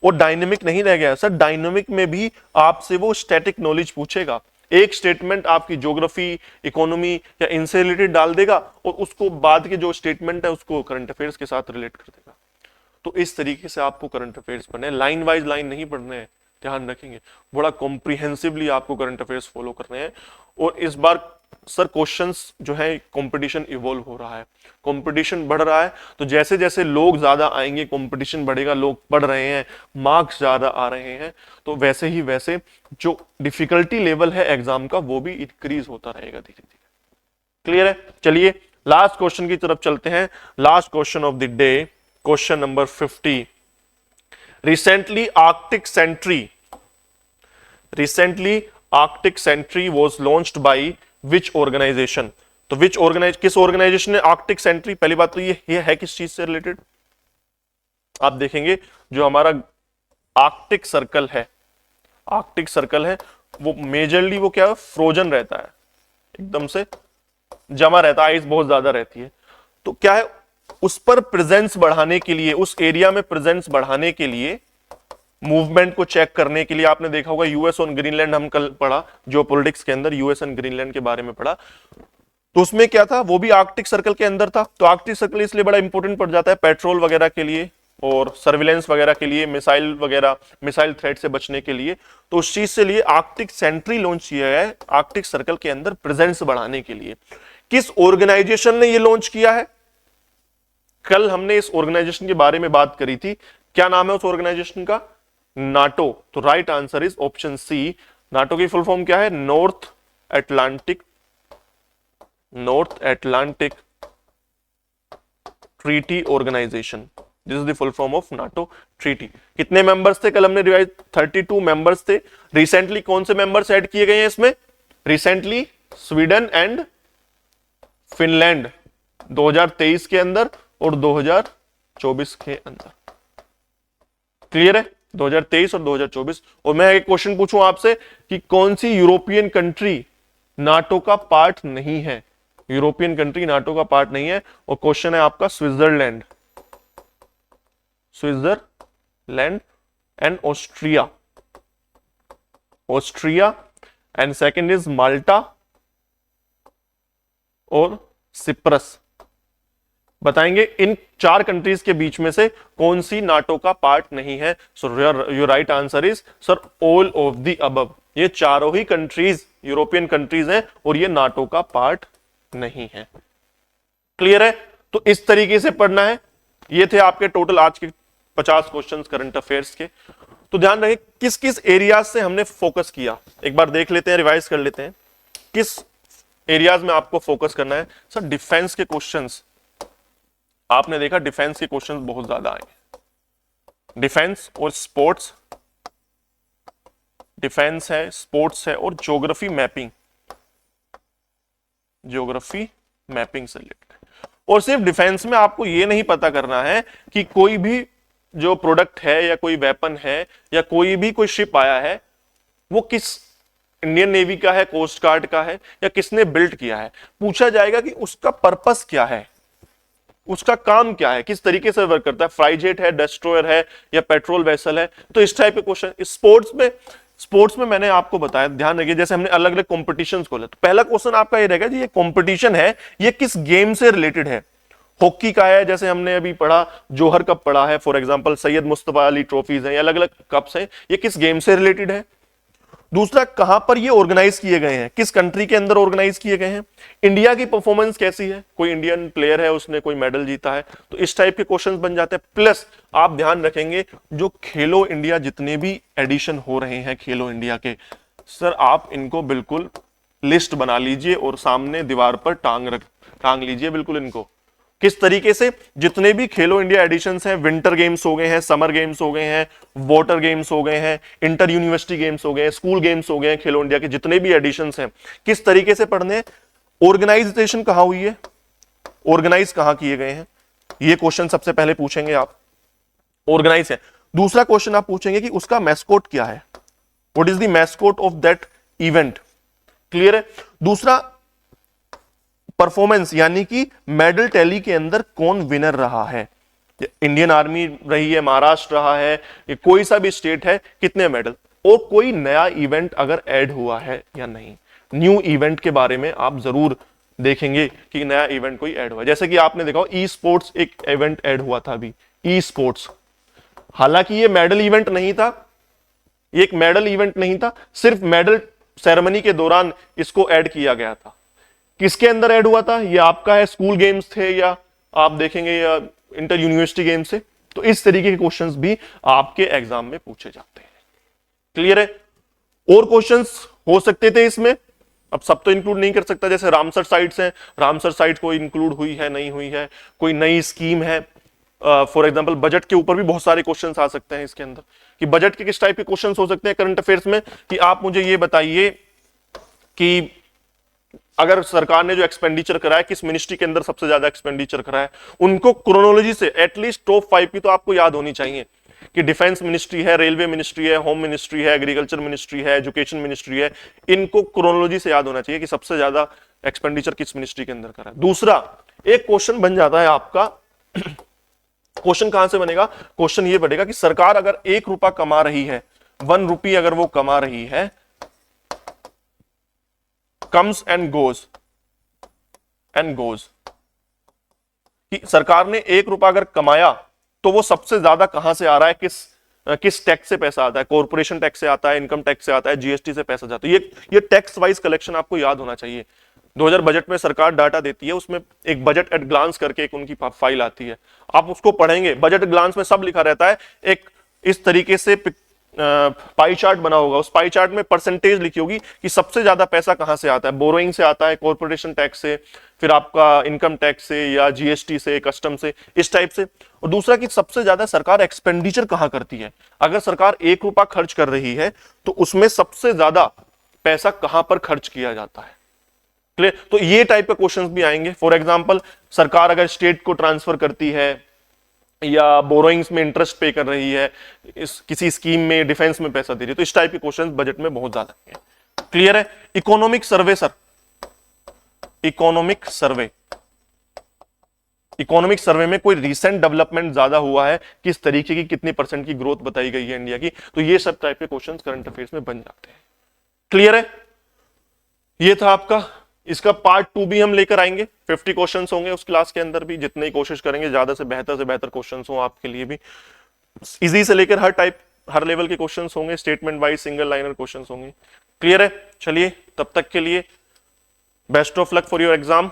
और डायनेमिक नहीं रह गया सर, डायनेमिक में भी आपसे वो स्टैटिक नॉलेज पूछेगा। एक स्टेटमेंट आपकी ज्योग्राफी, इकोनॉमी या इनसे रिलेटेड डाल देगा और उसको बाद के जो स्टेटमेंट है उसको करंट अफेयर्स के साथ रिलेट कर देगा। तो इस तरीके से आपको करंट अफेयर्स पढ़ने हैं, लाइन वाइज लाइन नहीं पढ़ने हैं, ध्यान रखेंगे, बड़ा कॉम्प्रिहेंसिवली आपको करंट अफेयर्स फॉलो करने हैं। और इस बार सर क्वेश्चंस जो है, कंपटीशन इवॉल्व हो रहा है, कंपटीशन बढ़ रहा है, तो जैसे जैसे लोग ज्यादा आएंगे, कंपटीशन बढ़ेगा, लोग पढ़ रहे हैं, मार्क्स ज्यादा आ रहे हैं, तो वैसे ही वैसे जो डिफिकल्टी लेवल है एग्जाम का वो भी इंक्रीज होता रहेगा धीरे धीरे। क्लियर है? चलिए लास्ट क्वेश्चन की तरफ चलते हैं। Last question of the day, question number 50। Recently, Arctic Sentry was launched by which organization? तो किस ऑर्गेनाइजेशन ने आर्कटिक सेंट्री, पहली बात तो ये है किस चीज से रिलेटेड? आप देखेंगे जो हमारा आर्कटिक सर्कल है, वो मेजरली वो क्या है, फ्रोजन रहता है, एकदम से जमा रहता है, आइस बहुत ज्यादा रहती है। तो क्या है, उस पर प्रेजेंस बढ़ाने के लिए, उस एरिया में प्रेजेंस बढ़ाने के लिए, मूवमेंट को चेक करने के लिए, आपने देखा होगा यूएस और ग्रीनलैंड हम कल पढ़ा, जियोपॉलिटिक्स के अंदर यूएस एंड ग्रीनलैंड के बारे में पढ़ा, तो उसमें क्या था, वो भी आर्कटिक सर्कल के अंदर था। तो आर्कटिक सर्कल इसलिए बड़ा इंपॉर्टेंट पड़ जाता है पेट्रोल वगैरह के लिए और सर्विलेंस वगैरह के लिए, मिसाइल वगैरह, मिसाइल थ्रेट से बचने के लिए। तो उस चीज से लिए आर्कटिक सेंट्री लॉन्च किया है, आर्कटिक सर्कल के अंदर प्रेजेंस बढ़ाने के लिए। किस ऑर्गेनाइजेशन ने ये लॉन्च किया है? कल हमने इस ऑर्गेनाइजेशन के बारे में बात करी थी, क्या नाम है उस ऑर्गेनाइजेशन का? नाटो। तो right answer is option C. NATO की फुल फॉर्म क्या है? North Atlantic Treaty Organisation. This is the full form of NATO treaty. कितने मेंबर्स थे? कल हमने रिवाइज 32 मेंबर्स थे। रिसेंटली कौन से मेंबर्स ऐड किए गए हैं इसमें? रिसेंटली स्वीडन एंड फिनलैंड 2023 के अंदर और 2024 के अंदर। क्लियर है? 2023 और 2024। और मैं एक क्वेश्चन पूछूं आपसे कि कौन सी यूरोपियन कंट्री नाटो का पार्ट नहीं है? यूरोपियन कंट्री नाटो का पार्ट नहीं है, और क्वेश्चन है आपका Switzerland and Austria and second is Malta और सिप्रस। बताएंगे इन 4 कंट्रीज के बीच में से कौन सी नाटो का पार्ट नहीं है। So your right answer is sir all of the above. ये चारों ही कंट्रीज यूरोपियन कंट्रीज हैं और ये नाटो का पार्ट नहीं है। क्लियर है? तो इस तरीके से पढ़ना है। ये थे आपके टोटल आज के 50 क्वेश्चंस करंट अफेयर्स के। तो ध्यान रखें किस किस एरियाज से हमने फोकस किया, एक बार देख लेते हैं, रिवाइज कर लेते हैं किस एरियाज में आपको फोकस करना है। सर डिफेंस के क्वेश्चंस आपने देखा, डिफेंस के क्वेश्चंस बहुत ज्यादा आए। डिफेंस और स्पोर्ट्स, डिफेंस है, स्पोर्ट्स है और ज्योग्राफी मैपिंग से रिलेटेड। और सिर्फ डिफेंस में आपको यह नहीं पता करना है कि कोई भी जो प्रोडक्ट है या कोई वेपन है या कोई शिप आया है वो किस इंडियन नेवी का है, कोस्ट गार्ड का है या किसने बिल्ड किया है। पूछा जाएगा कि उसका पर्पस क्या है, उसका काम क्या है, किस तरीके से वर्क करता है, फ्राइजेट है, डिस्ट्रॉयर है या पेट्रोल वेसल है। तो इस टाइप के क्वेश्चन स्पोर्ट्स में मैंने आपको बताया, ध्यान रखिए, जैसे हमने अलग अलग कॉम्पिटिशंस को लिया, तो पहला क्वेश्चन आपका ये रहेगा जी ये कॉम्पिटिशन है ये किस गेम से रिलेटेड है। हॉकी का है, जैसे हमने अभी पढ़ा जोहर कप पढ़ा है, for example Syed Mustafa Ali trophies है, अलग अलग कप्स हैं, ये किस गेम से रिलेटेड है। दूसरा, कहां पर ये ऑर्गेनाइज किए गए हैं, किस कंट्री के अंदर ऑर्गेनाइज किए गए हैं, इंडिया की परफॉर्मेंस कैसी है, कोई इंडियन प्लेयर है उसने कोई मेडल जीता है, तो इस टाइप के क्वेश्चंस बन जाते हैं। प्लस आप ध्यान रखेंगे जो खेलो इंडिया जितने भी एडिशन हो रहे हैं खेलो इंडिया के, सर आप इनको बिल्कुल लिस्ट बना लीजिए और सामने दीवार पर टांग लीजिए बिल्कुल इनको। किस तरीके से जितने भी खेलो इंडिया एडिशंस हैं, विंटर गेम्स हो गए हैं, समर गेम्स हो गए हैं, वाटर गेम्स हो गए हैं, इंटर यूनिवर्सिटी गेम्स हो गए हैं, स्कूल गेम्स हो गए हैं, खेलो इंडिया के जितने भी एडिशंस हैं किस तरीके से पढ़ने हैं, ऑर्गेनाइजेशन कहां हुई है, ऑर्गेनाइज कहां किए गए हैं, ये क्वेश्चन सबसे पहले पूछेंगे आप, ऑर्गेनाइज है। दूसरा क्वेश्चन आप पूछेंगे कि उसका मैस्कोट क्या है, what is the mascot of that event, clear है। दूसरा, परफॉर्मेंस यानी कि मेडल टैली के अंदर कौन विनर रहा है, इंडियन आर्मी रही है, महाराष्ट्र रहा है, ये कोई सा भी स्टेट है, कितने मेडल, और कोई नया इवेंट अगर ऐड हुआ है या नहीं। न्यू इवेंट के बारे में आप जरूर देखेंगे कि नया इवेंट कोई ऐड हुआ, जैसे कि आपने देखा ई स्पोर्ट्स एक इवेंट ऐड हुआ था अभी, ई स्पोर्ट्स, हालांकि ये मेडल इवेंट नहीं था, ये एक मेडल इवेंट नहीं था, सिर्फ मेडल सेरेमनी के दौरान इसको ऐड किया गया था। किसके अंदर ऐड हुआ था, ये आपका है स्कूल गेम्स थे या आप देखेंगे या इंटर यूनिवर्सिटी गेम्स से, तो इस तरीके के क्वेश्चंस भी आपके एग्जाम में पूछे जाते हैं, क्लियर है। और क्वेश्चंस हो सकते थे इसमें, अब सब तो इंक्लूड नहीं कर सकता, जैसे रामसर साइट्स हैं, रामसर साइट को इंक्लूड हुई है नहीं हुई है, कोई नई स्कीम है, फॉर एग्जांपल बजट के ऊपर भी बहुत सारे क्वेश्चंस आ सकते हैं इसके अंदर, कि बजट के किस टाइप के क्वेश्चंस हो सकते हैं करंट अफेयर्स में, कि आप मुझे ये बताइए कि अगर सरकार ने जो एक्सपेंडिचर करा है किस मिनिस्ट्री के अंदर सबसे ज्यादा एक्सपेंडिचर करा है, उनको क्रोनोलॉजी से एटलीस्ट टॉप 5 की तो आपको याद होनी चाहिए, कि डिफेंस मिनिस्ट्री है, रेलवे मिनिस्ट्री है, होम मिनिस्ट्री है, एग्रीकल्चर मिनिस्ट्री है, एजुकेशन मिनिस्ट्री है, इनको क्रोनोलॉजी से याद होना चाहिए कि सबसे ज्यादा एक्सपेंडिचर किस मिनिस्ट्री के अंदर करा है। दूसरा, एक क्वेश्चन बन जाता है आपका, क्वेश्चन कहां से बनेगा, क्वेश्चन ये बनेगा कि सरकार अगर 1 रुपया कमा रही है, 1 रुपी अगर वो कमा रही है, कम्स एंड गोज कि सरकार ने 1 रुपया अगर कमाया तो वो सबसे ज्यादा कहां से आ रहा है, किस टैक्स से पैसा आता है, कॉर्पोरेशन टैक्स से आता है, इनकम टैक्स से आता है, जीएसटी से पैसा जाता है, ये टैक्स वाइज कलेक्शन आपको याद होना चाहिए। 2000 बजट में सरकार डाटा देती है, उसमें एक बजट एट ग्लांस करके एक उनकी फाइल आती है, आप उसको पढ़ेंगे, बजट ग्लांस में सब लिखा रहता है, एक इस तरीके से पाई चार्ट बना होगा, उस पाई चार्ट में परसेंटेज लिखी होगी कि सबसे ज्यादा पैसा कहां से आता है, बोरोइंग से आता है, कॉर्पोरेशन टैक्स से, फिर आपका इनकम टैक्स से या जीएसटी से, कस्टम से, इस टाइप से। और दूसरा कि सबसे ज्यादा सरकार एक्सपेंडिचर कहां करती है, अगर सरकार 1 रुपया खर्च कर रही है तो उसमें सबसे ज्यादा पैसा कहां पर खर्च किया जाता है, क्लियर। तो ये टाइप के क्वेश्चंस भी आएंगे। फॉर एग्जांपल, सरकार अगर स्टेट को ट्रांसफर करती है या बोरोइंग्स में इंटरेस्ट पे कर रही है, किसी स्कीम में डिफेंस में पैसा दे रही है, तो इस टाइप के क्वेश्चंस बजट में बहुत ज्यादा हैं, क्लियर है। Economic survey, sir economic survey में कोई रिसेंट डेवलपमेंट ज्यादा हुआ है, किस तरीके की कितनी % की ग्रोथ बताई गई है इंडिया की, तो ये सब टाइप के क्वेश्चंस करंट अफेयर्स में बन जाते हैं, क्लियर है। ये था आपका, इसका पार्ट 2 भी हम लेकर आएंगे, 50 क्वेश्चंस होंगे उस क्लास के अंदर भी, जितने ही कोशिश करेंगे ज्यादा से बेहतर क्वेश्चंस हो आपके लिए भी, इजी से लेकर हर लेवल के क्वेश्चंस होंगे, statement wise single liner questions होंगे, क्लियर है। चलिए, तब तक के लिए best of luck for your exam,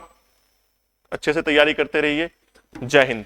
अच्छे से तैयारी करते रहिए, जय हिंद।